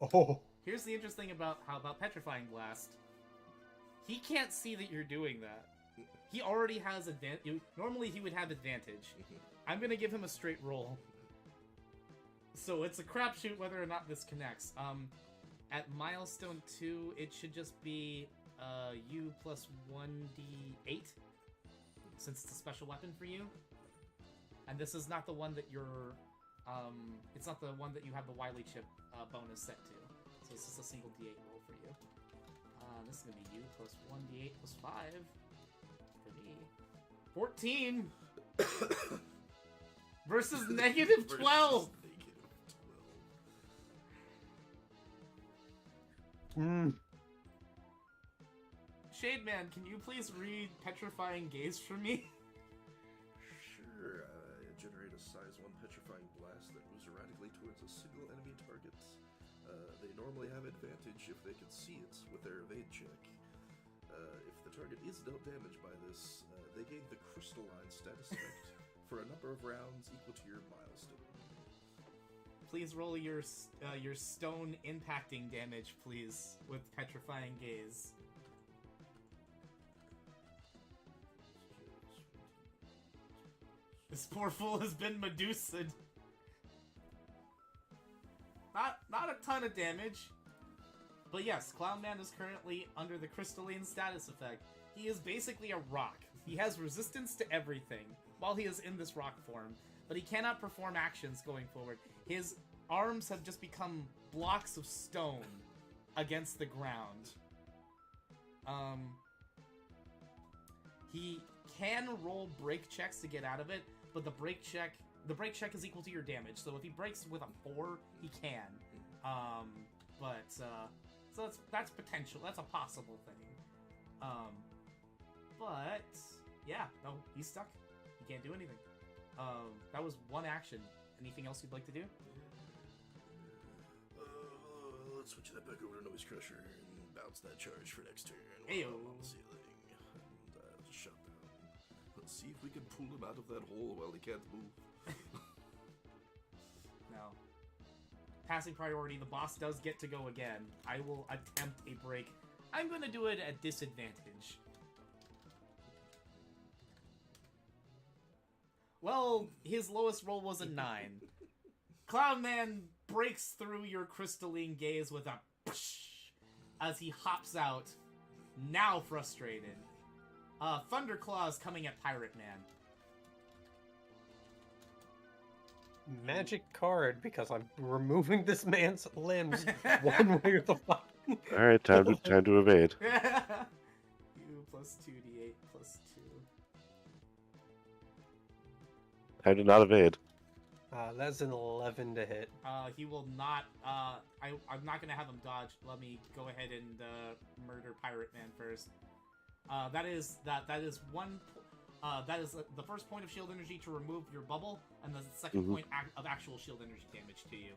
Oh. Here's the interesting about Petrifying Blast. He can't see that you're doing that. He already has advantage. Normally he would have advantage. I'm gonna give him a straight roll. So it's a crapshoot whether or not this connects. At milestone 2, it should just be you plus 1d8, since it's a special weapon for you. And this is not the one that you're. It's not the one that you have the Wily chip bonus set to. So this is a single d8 roll for you. This is gonna be you plus 1d8 plus 5 for me. 14 versus negative 12. Shade Man, can you please read Petrifying Gaze for me? Sure. Generate a size 1 petrifying blast that moves erratically towards a single enemy target. They normally have advantage if they can see it with their evade check. If the target is dealt damage by this, they gain the crystalline status effect for a number of rounds equal to your milestone. Please roll your stone impacting damage, please, with Petrifying Gaze. This poor fool has been Medusa'd. Not a ton of damage. But yes, Clownman is currently under the crystalline status effect. He is basically a rock. He has resistance to everything while he is in this rock form, but he cannot perform actions going forward. His arms have just become blocks of stone against the ground. He can roll break checks to get out of it, but the break check is equal to your damage. So if he breaks with a 4, he can. So that's potential. That's a possible thing. But yeah, no, he's stuck. He can't do anything. That was one action. Anything else you'd like to do? Let's switch that back over to Noise Crusher and bounce that charge for next turn. Ayo. On the ceiling. And just shut down. Let's see if we can pull him out of that hole while he can't move. No. Passing priority, the boss does get to go again. I will attempt a break. I'm going to do it at disadvantage. Well, his lowest roll was a 9. Clownman breaks through your crystalline gaze with a psh as he hops out, now frustrated. Thunderclaw's coming at Pirate Man. Magic card, because I'm removing this man's limbs one way or the other. All right, time to evade. You plus 2d8 plus 2. Time to not evade. That's an 11 to hit. He will not. I'm not gonna have him dodge. Let me go ahead and murder Pirate Man first. That is one. That is the first point of shield energy to remove your bubble, and the second point of actual shield energy damage to you.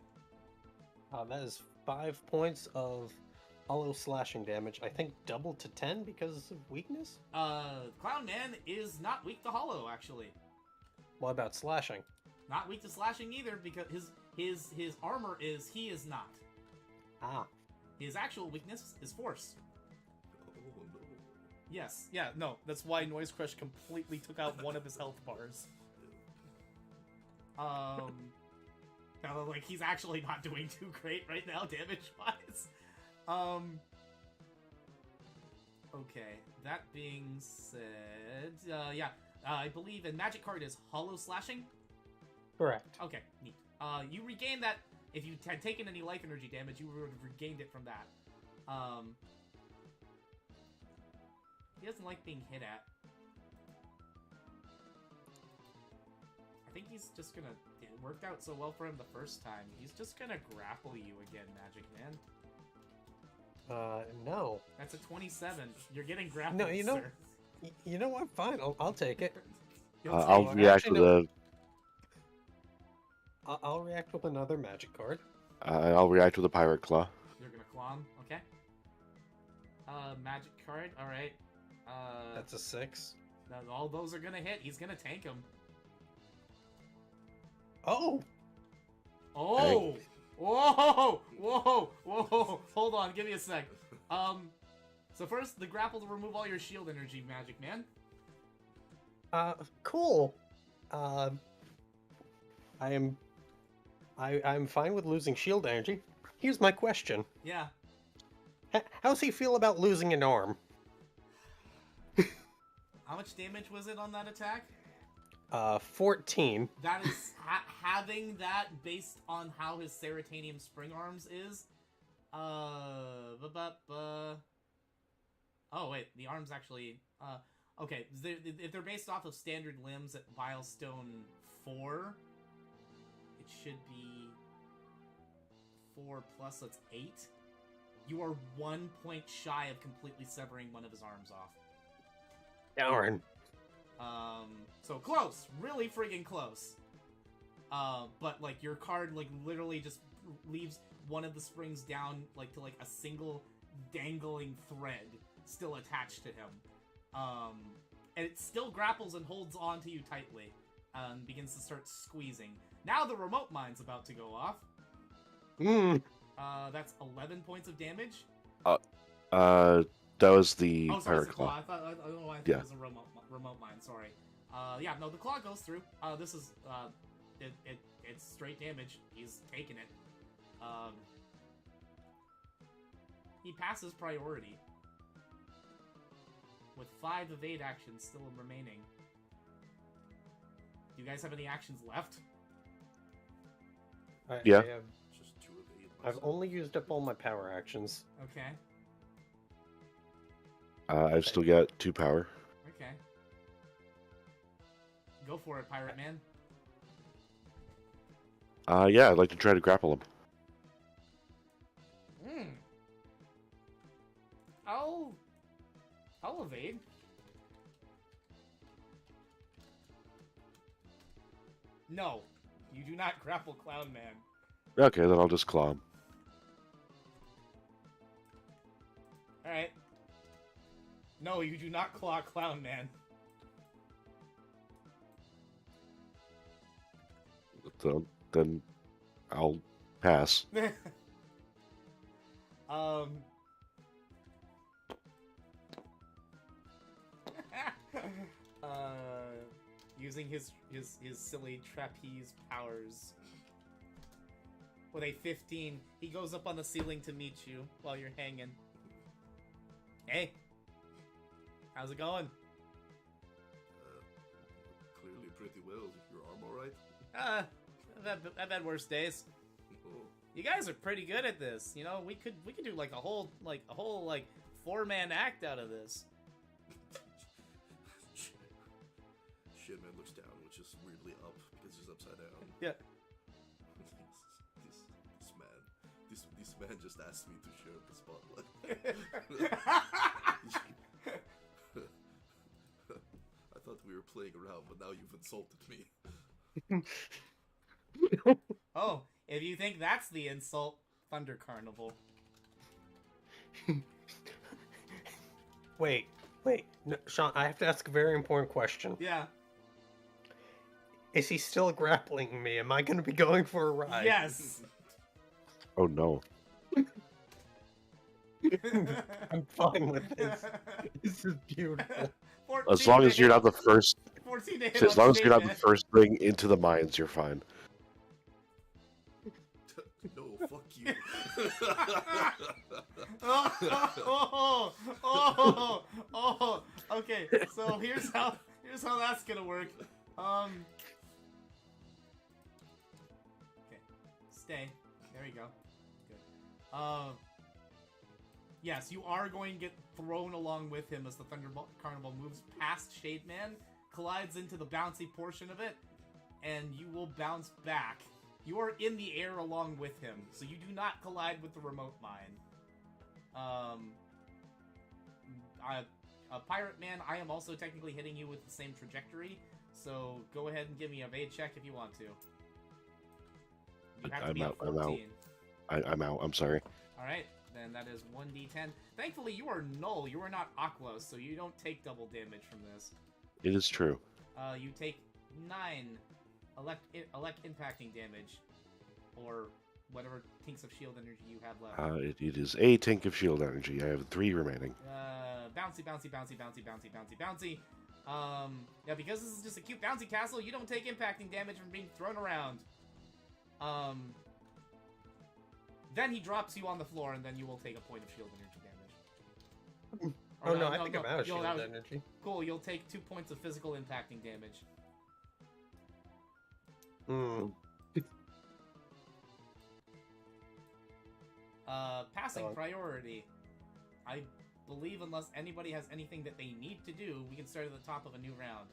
That is 5 points of hollow slashing damage. I think doubled to 10 because of weakness? Clownman is not weak to hollow, actually. What about slashing? Not weak to slashing either, because his armor is, he is not. Ah. His actual weakness is force. Oh no. Yes, yeah, no, that's why Noise Crush completely took out one of his health bars. Now, like, he's actually not doing too great right now, damage-wise. Okay, that being said, yeah, I believe a magic card is Hollow Slashing? Correct. Okay, neat. You regain that, if you had taken any life energy damage, you would have regained it from that. He doesn't like being hit at. I think he's just gonna... It worked out so well for him the first time. He's just gonna grapple you again, Magic Man. No. That's a 27. You're getting grappled, No, you know... sir. You know what? Fine, I'll take it. I'll react actually, with I'll react with another magic card. I'll react with a pirate claw. You're gonna claw him? Okay. Magic card, alright. That's a 6. All those are gonna hit. He's gonna tank him. Oh! Oh! Whoa! Whoa! Whoa! Hold on, give me a sec. So first, the grapple to remove all your shield energy, Magic Man. Cool. I'm fine with losing shield energy. Here's my question. Yeah. How's he feel about losing an arm? How much damage was it on that attack? 14. That is having that based on how his Ceratanium Spring Arms is. Oh wait, the arms actually. Okay, if they're based off of standard limbs at Milestone 4, it should be 4 plus. So it's 8. You are 1 point shy of completely severing one of his arms off. Darn. So close, really friggin' close. But like your card like literally just leaves one of the springs down like to like a single dangling thread still attached to him. And it still grapples and holds on to you tightly begins to start squeezing. Now the remote mine's about to go off. That's 11 points of damage. That was the Oh, sorry, pirate it's the claw. claw. I don't know why I thought Yeah. it was a remote mine. Sorry. Yeah, no, the claw goes through. This is it's straight damage. He's taking it. He passes priority with 5 evade actions still remaining. Do you guys have any actions left? Yeah. Just 2 evade. I've only used up all my power actions. Okay. I've still got 2 power. Okay. Go for it, Pirate Man. Yeah, I'd like to try to grapple him. I'll evade. No, you do not grapple Clown Man. Okay, then I'll just claw him. Alright. No, you do not claw Clown Man. So then I'll pass. Using his silly trapeze powers. With a 15, he goes up on the ceiling to meet you while you're hanging. Hey, how's it going? Clearly pretty well. Your arm alright? I've had worse days. Oh. You guys are pretty good at this. You know, we could do like a whole 4-man act out of this. Shit man looks down, which is weirdly up because he's upside down. Yeah. This man just asked me to share the spotlight. I thought we were playing around, but now you've insulted me. Oh, if you think that's the insult, Thunder Carnival. Wait. No, Sean, I have to ask a very important question. Yeah. Is he still grappling me? Am I going to be going for a ride? Yes. Oh no. I'm fine with this. This is beautiful. As long as you're not the first, 14 to hit as on long as you're not the statement. first thing into the mines, you're fine. No, fuck you. Oh, okay. So here's how that's gonna work. Okay, stay. There you go. Good. Yes, you are going to get thrown along with him as the Thunder Carnival moves past Shade Man, collides into the bouncy portion of it, and you will bounce back. You are in the air along with him, so you do not collide with the remote mine. Pirate Man, I am also technically hitting you with the same trajectory, so go ahead and give me a evade check if you want to. You have to be at 14. I'm out. I'm sorry. Alright, then that is 1d10. Thankfully, you are null. You are not Aqua, so you don't take double damage from this. It is true. You take 9 elect impacting damage, or whatever tinks of shield energy you have left. It is a tank of shield energy. I have 3 remaining. Bouncy. Yeah, because this is just a cute bouncy castle, you don't take impacting damage from being thrown around. Then he drops you on the floor, and then you will take a point of shield energy damage. Oh no, I think I'm out of shield energy. Cool, you'll take 2 points of physical impacting damage. Passing priority. I believe unless anybody has anything that they need to do, we can start at the top of a new round.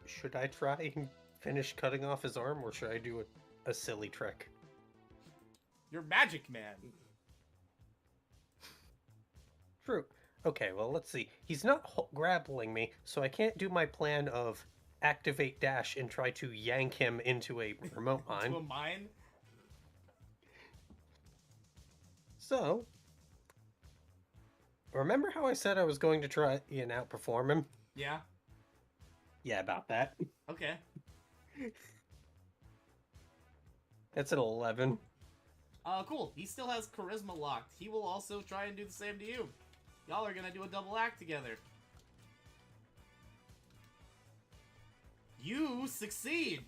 Should I try and finish cutting off his arm, or should I do a silly trick? You're Magic Man. True. Okay, well, let's see. He's not grappling me, so I can't do my plan of activate dash and try to yank him into a remote mine. Into a mine? So, Remember how I said I was going to try and outperform him? Yeah? Yeah, about that. Okay. That's an 11. Cool. He still has charisma locked. He will also try and do the same to you. Y'all are gonna do a double act together. You succeed!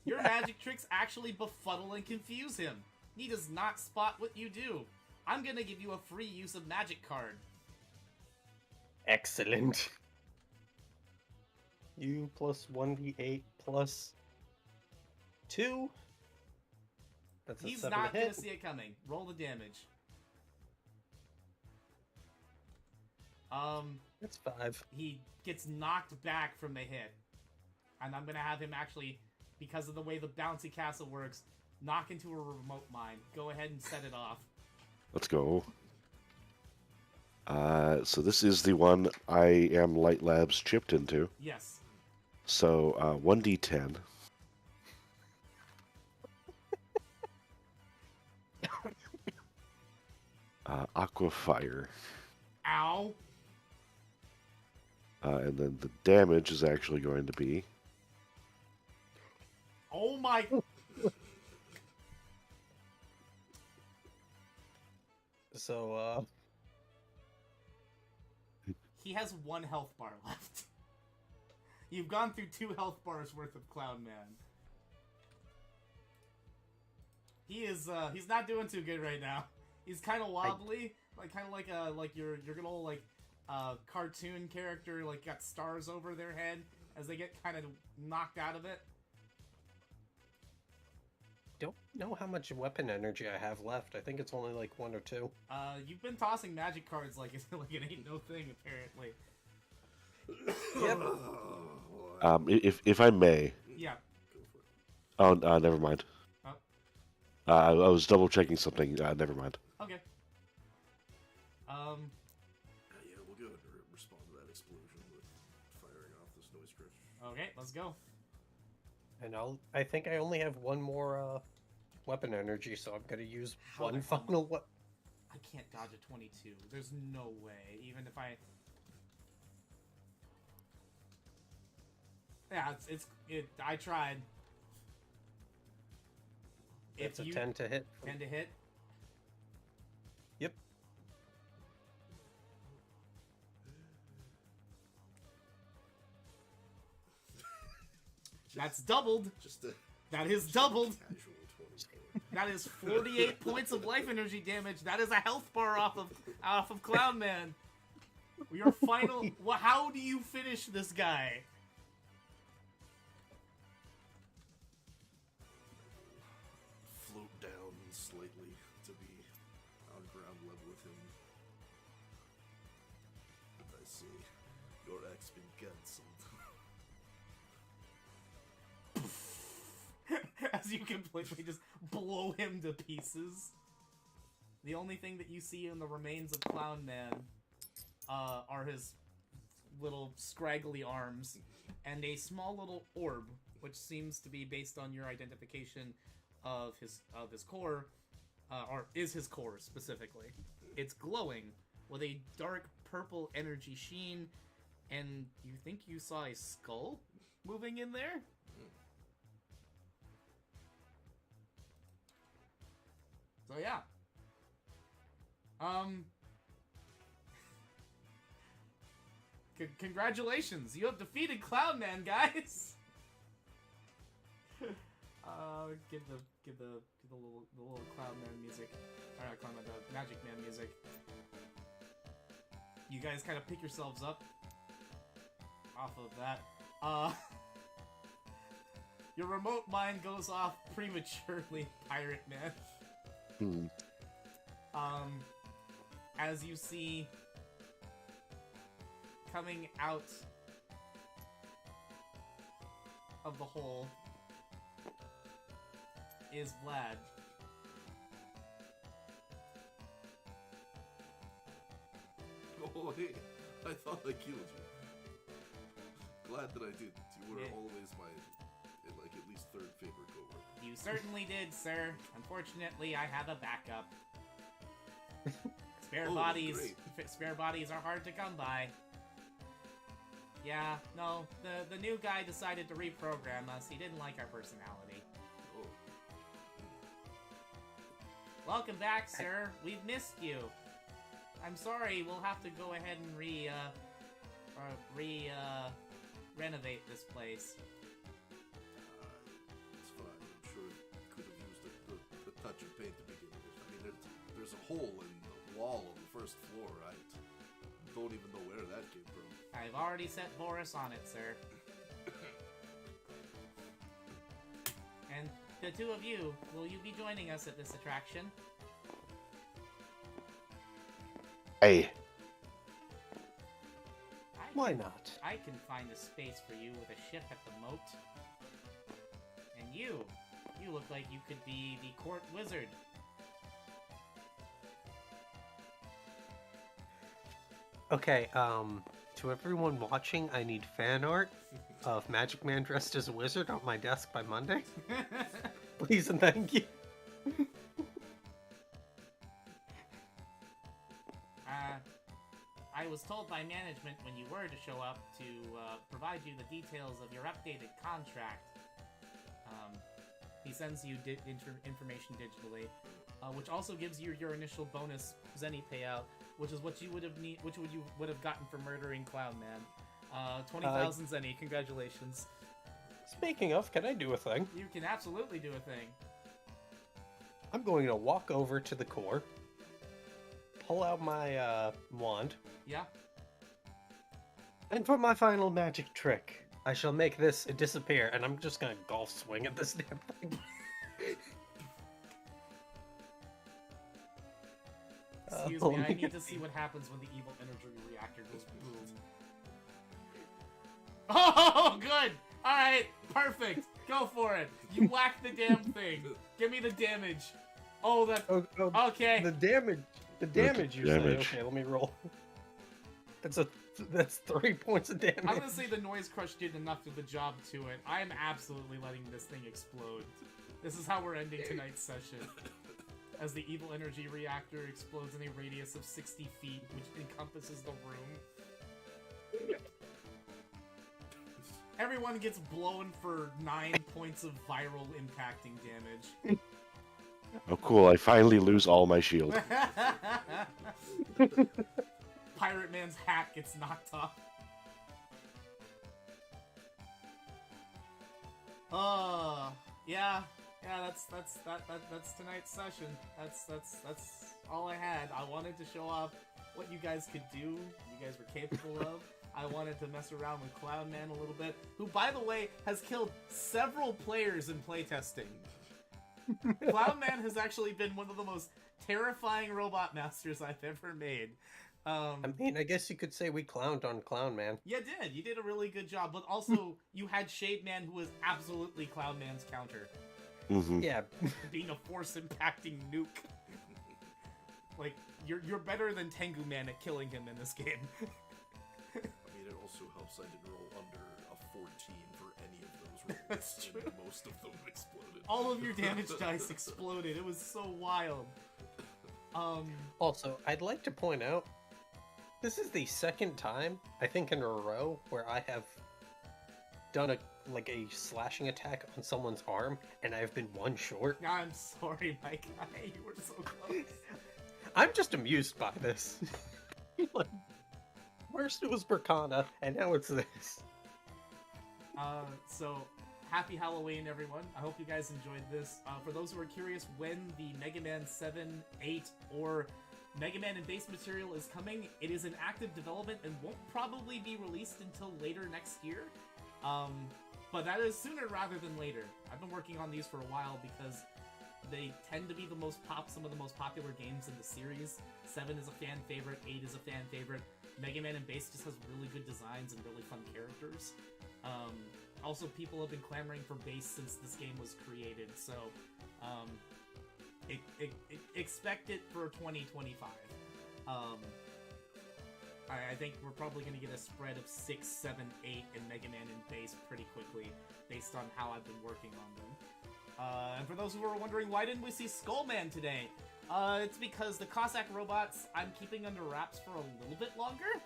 Your magic tricks actually befuddle and confuse him. He does not spot what you do. I'm gonna give you a free use of magic card. Excellent. U plus 1d8 plus 2. That's a He's 7 not to hit. gonna see it coming. Roll the damage. That's 5. He gets knocked back from the hit. And I'm gonna have him actually, because of the way the bouncy castle works, knock into a remote mine. Go ahead and set it off. Let's go. So this is the one I am Light Labs chipped into. Yes. So 1d10. Aqua Fire. Ow. And then the damage is actually going to be... Oh my... So, He has 1 health bar left. You've gone through 2 health bars worth of Clown Man. He is, he's not doing too good right now. He's kind of wobbly, kind of like your good old, like, cartoon character, like, got stars over their head as they get kind of knocked out of it. don't know how much weapon energy I have left. I think it's only like 1 or 2. You've been tossing magic cards like like it ain't no thing, apparently. Yep. If I may... Yeah. Oh, never mind. Oh. I was double checking something. Never mind. Okay. Yeah, we'll go ahead and respond to that explosion with firing off this noise crush. Okay, let's go. And I think I only have 1 more weapon energy, so I'm gonna use How one the hell- final one. I can't dodge a 22. There's no way. Even if I... Yeah, I tried. It's If a you... 10 to hit. 10 to hit? Yep. That's doubled. Just a That is doubled. casual 20. That is 48 points of life energy damage. That is a health bar off of Clown Man. Your final... Well, how do you finish this guy? Float down slightly to be on ground level with him. I see. Your axe been cancelled. As you completely just blow him to pieces. The only thing that you see in the remains of Clown Man are his little scraggly arms and a small little orb, which seems to be based on your identification of his core, or is his core specifically. It's glowing with a dark purple energy sheen, and you think you saw a skull moving in there? So yeah. Congratulations, you have defeated Clown Man, guys. Give the little Clown Man music. Or not Clown Man, the Magic Man music. You guys kind of pick yourselves up off of that. Your remote mine goes off prematurely, Pirate Man. As you see, coming out of the hole is Vlad. Oh, hey, I thought I killed you. Glad that I didn't. You were Yeah. always my, like, at least third favorite coworker. You certainly did, sir. Unfortunately, I have a backup. Spare Oh, bodies. great. Spare bodies are hard to come by. Yeah, no, the new guy decided to reprogram us. He didn't like our personality. Oh. Welcome back, sir. We've missed you. I'm sorry, we'll have to go ahead and renovate this place. It's fine. I'm sure it could have used a touch of paint to begin with. I mean, there's a hole in the wall on the first floor. I don't even know where that came from. I've already set Boris on it, sir. And the two of you, will you be joining us at this attraction? Hey, Why not? I can find a space for you with a ship at the moat. And you look like you could be the court wizard. Okay, to everyone watching, I need fan art of Magic Man dressed as a wizard on my desk by Monday. Please and thank you. I was told by management when you were to show up to provide you the details of your updated contract. He sends you information digitally, which also gives you your initial bonus Zenny payout, which is what you would have gotten for murdering Clown Man. 20,000 Zenny. Congratulations. Speaking of, can I do a thing? You can absolutely do a thing. I'm going to walk over to the core, pull out my wand, Yeah. and for my final magic trick, I shall make this disappear, and I'm just gonna golf swing at this damn thing. Excuse Oh, me, I man. need to see what happens when the evil energy reactor goes boom. Oh, good! Alright, perfect! Go for it! You whack the damn thing! Give me the damage! Oh, that... Okay. The damage you Damage. say. Okay, let me roll. That's 3 points of damage. I'm gonna say the noise crush did enough of the job to it. I am absolutely letting this thing explode. This is how we're ending tonight's session. As the evil energy reactor explodes in a radius of 60 feet, which encompasses the room. Everyone gets blown for 9 points of viral impacting damage. oh cool, I finally lose all my shield. Pirate Man's hat gets knocked off. Yeah, that's tonight's session. That's all I had. I wanted to show off what you guys could do, you guys were capable of. I wanted to mess around with Clown Man a little bit, who, by the way, has killed several players in playtesting. Clown Man has actually been one of the most terrifying robot masters I've ever made. I mean, I guess you could say we clowned on Clown Man. You did. You did a really good job. But also, you had Shade Man, who was absolutely Clown Man's counter. Mm-hmm. Yeah. Being a force-impacting nuke. Like, you're better than Tengu Man at killing him in this game. I mean, it also helps I didn't roll under a 14 for any of those rolls. That's true. And most of them exploded. All of your damage dice exploded. It was so wild. Also, I'd like to point out, this is the second time, I think in a row, where I have done a slashing attack on someone's arm, and I've been one short. I'm sorry, my guy. You were so close. I'm just amused by this. Like, first it was Berkana, and now it's this. So, happy Halloween, everyone. I hope you guys enjoyed this. For those who are curious when the Mega Man 7, 8, or Mega Man and base material is coming, it is in active development and won't probably be released until later next year. But that is sooner rather than later. I've been working on these for a while because they tend to be some of the most popular games in the series. 7 is a fan favorite, 8 is a fan favorite. Mega Man and base just has really good designs and really fun characters. Also, people have been clamoring for base since this game was created, so expect it for 2025. I think we're probably going to get a spread of 6, 7, 8 in Mega Man and base pretty quickly, based on how I've been working on them. And for those who are wondering, why didn't we see Skullman today? It's because the Cossack robots I'm keeping under wraps for a little bit longer.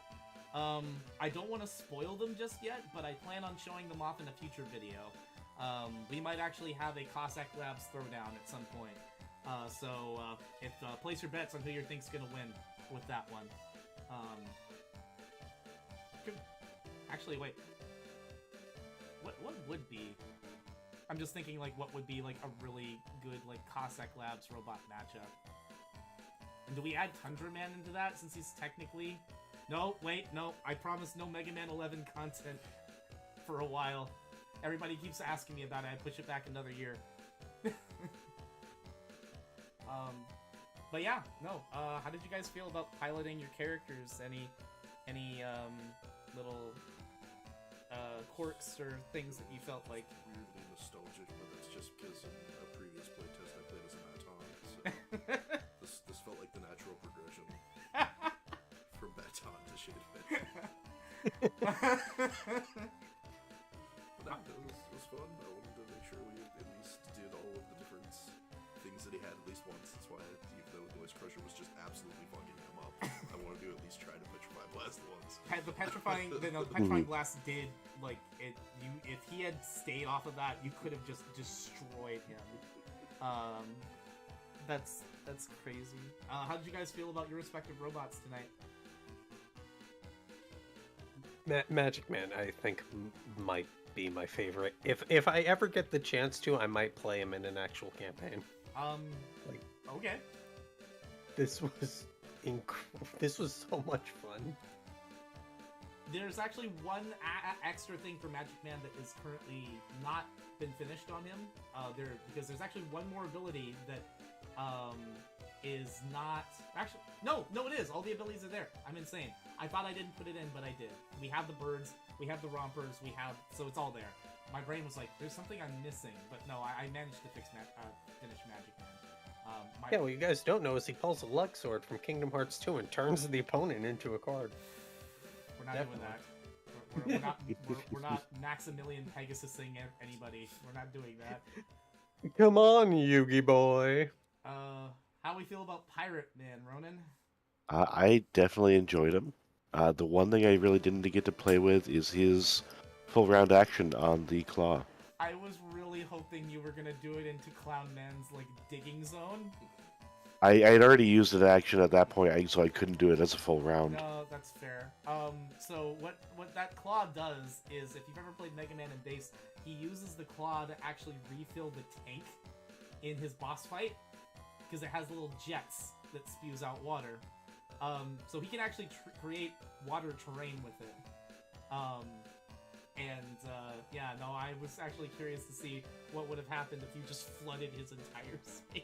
I don't want to spoil them just yet, but I plan on showing them off in a future video. We might actually have a Cossack Labs throwdown at some point. So place your bets on who you think's gonna win with that one. Actually, wait. What would be? I'm just thinking, like, what would be, like, a really good, like, Cossack Labs robot matchup? And do we add Tundra Man into that, since he's technically... No, wait, no. I promise no Mega Man 11 content for a while. Everybody keeps asking me about it. I push it back another year. But yeah, no. How did you guys feel about piloting your characters? Any little quirks or things that you felt like? Weirdly nostalgic, but that's just because in a previous playtest I played as a Baton, so this felt like the natural progression from Baton to Shade Fit. But it was fun. I wanted to make sure we at least did all of the different things that he had at least once. That's why, even though Noise Crusher was just absolutely fucking him up, I wanted to at least try to Petrify Blast once. The petrifying blast did, like, it. If he had stayed off of that, you could have just destroyed him. That's crazy. How did you guys feel about your respective robots tonight? Magic Man, I think, might be my favorite. If I ever get the chance to, I might play him in an actual campaign. Okay. This was so much fun. There's actually one extra thing for Magic Man that is currently not been finished on him. Because there's actually one more ability that is not actually no it is. All the abilities are there. I'm insane. I thought I didn't put it in, but I did. We have the birds, we have the rompers, so it's all there. My brain was like, there's something I'm missing, but no, I managed to finish Magic Man. Yeah, what you guys don't know is he pulls a Lug Sword from Kingdom Hearts 2 and turns the opponent into a card. We're not doing that. We're not Maximilian Pegasusing anybody. We're not doing that. Come on, Yugi boy. How we feel about Pirate Man, Ronan? I definitely enjoyed him. The one thing I really didn't get to play with is his full round action on the claw. I was really hoping you were gonna do it into Clown Man's, like, digging zone. I had already used an action at that point, so I couldn't do it as a full round. No, that's fair. So what that claw does is, if you've ever played Mega Man and Base, he uses the claw to actually refill the tank in his boss fight, because it has little jets that spews out water. So he can actually create water terrain with it. Yeah, no, I was actually curious to see what would have happened if you just flooded his entire space.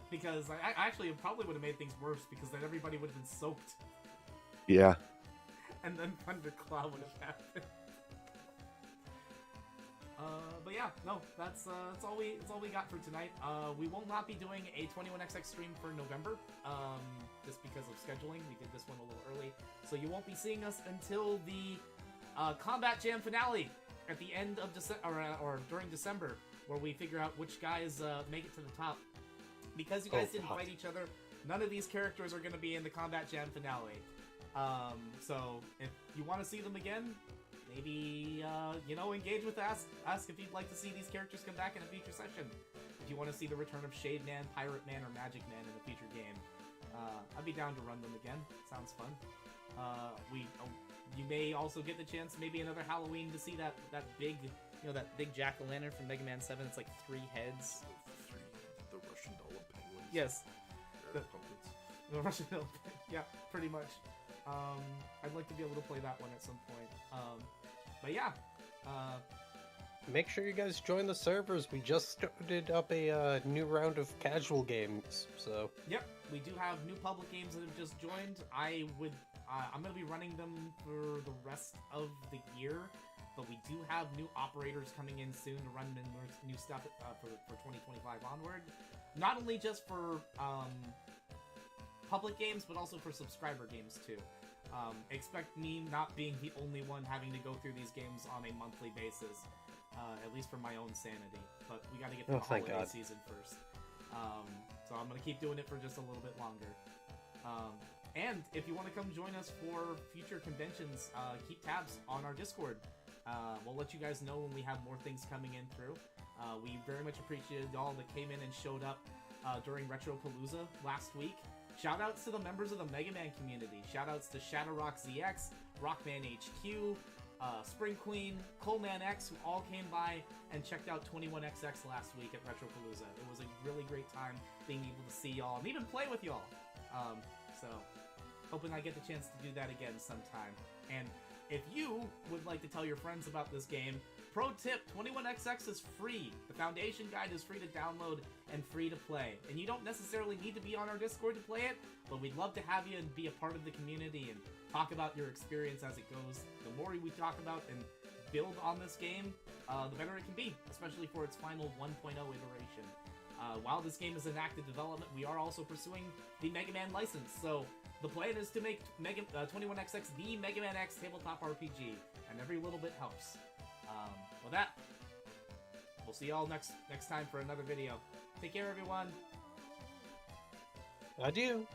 Because I actually probably would have made things worse, because then everybody would have been soaked. Yeah. And then Thunderclaw would have happened. But yeah, no, that's all we got for tonight. We will not be doing a 21XX stream for November, just because of scheduling. We did this one a little early, so you won't be seeing us until the Combat Jam finale at the end of December, or during December, where we figure out which guys make it to the top. Because you guys didn't fight each other, none of these characters are going to be in the Combat Jam finale. So if you want to see them again, maybe, engage with us. Ask if you'd like to see these characters come back in a future session. If you want to see the return of Shade Man, Pirate Man, or Magic Man in a future game, I'd be down to run them again. Sounds fun. You may also get the chance, maybe another Halloween, to see that big, that big jack-o'-lantern from Mega Man 7. It's like 3 heads. The Russian doll of penguins. Yes. The pumpkins. The Russian doll. Yeah, pretty much. I'd like to be able to play that one at some point. But yeah. Make sure you guys join the servers. We just started up a new round of casual games, so... Yep, we do have new public games that have just joined. I'm going to be running them for the rest of the year, but we do have new operators coming in soon to run new stuff for 2025 onward. Not only just for public games, but also for subscriber games too. Expect me not being the only one having to go through these games on a monthly basis. at least for my own sanity. But we got to get Oh, through the thank holiday God. season first. So I'm going to keep doing it for just a little bit longer. And if you want to come join us for future conventions, keep tabs on our Discord. We'll let you guys know when we have more things coming in through. We very much appreciated all that came in and showed up during Retropalooza last week. Shoutouts to the members of the Mega Man community. Shoutouts to Shadowrock ZX, Rockman HQ, Spring Queen, Coleman X, who all came by and checked out 21XX last week at Retropalooza. It was a really great time being able to see y'all and even play with y'all. So, hoping I get the chance to do that again sometime. And if you would like to tell your friends about this game, pro tip, 21XX is free. The Foundation Guide is free to download and free to play. And you don't necessarily need to be on our Discord to play it, but we'd love to have you and be a part of the community and talk about your experience as it goes. The more we talk about and build on this game, the better it can be, especially for its final 1.0 iteration. While this game is in active development, we are also pursuing the Mega Man license, so the plan is to make 21XX the Mega Man X tabletop RPG, and every little bit helps. With that, we'll see y'all next time for another video. Take care, everyone. Adieu.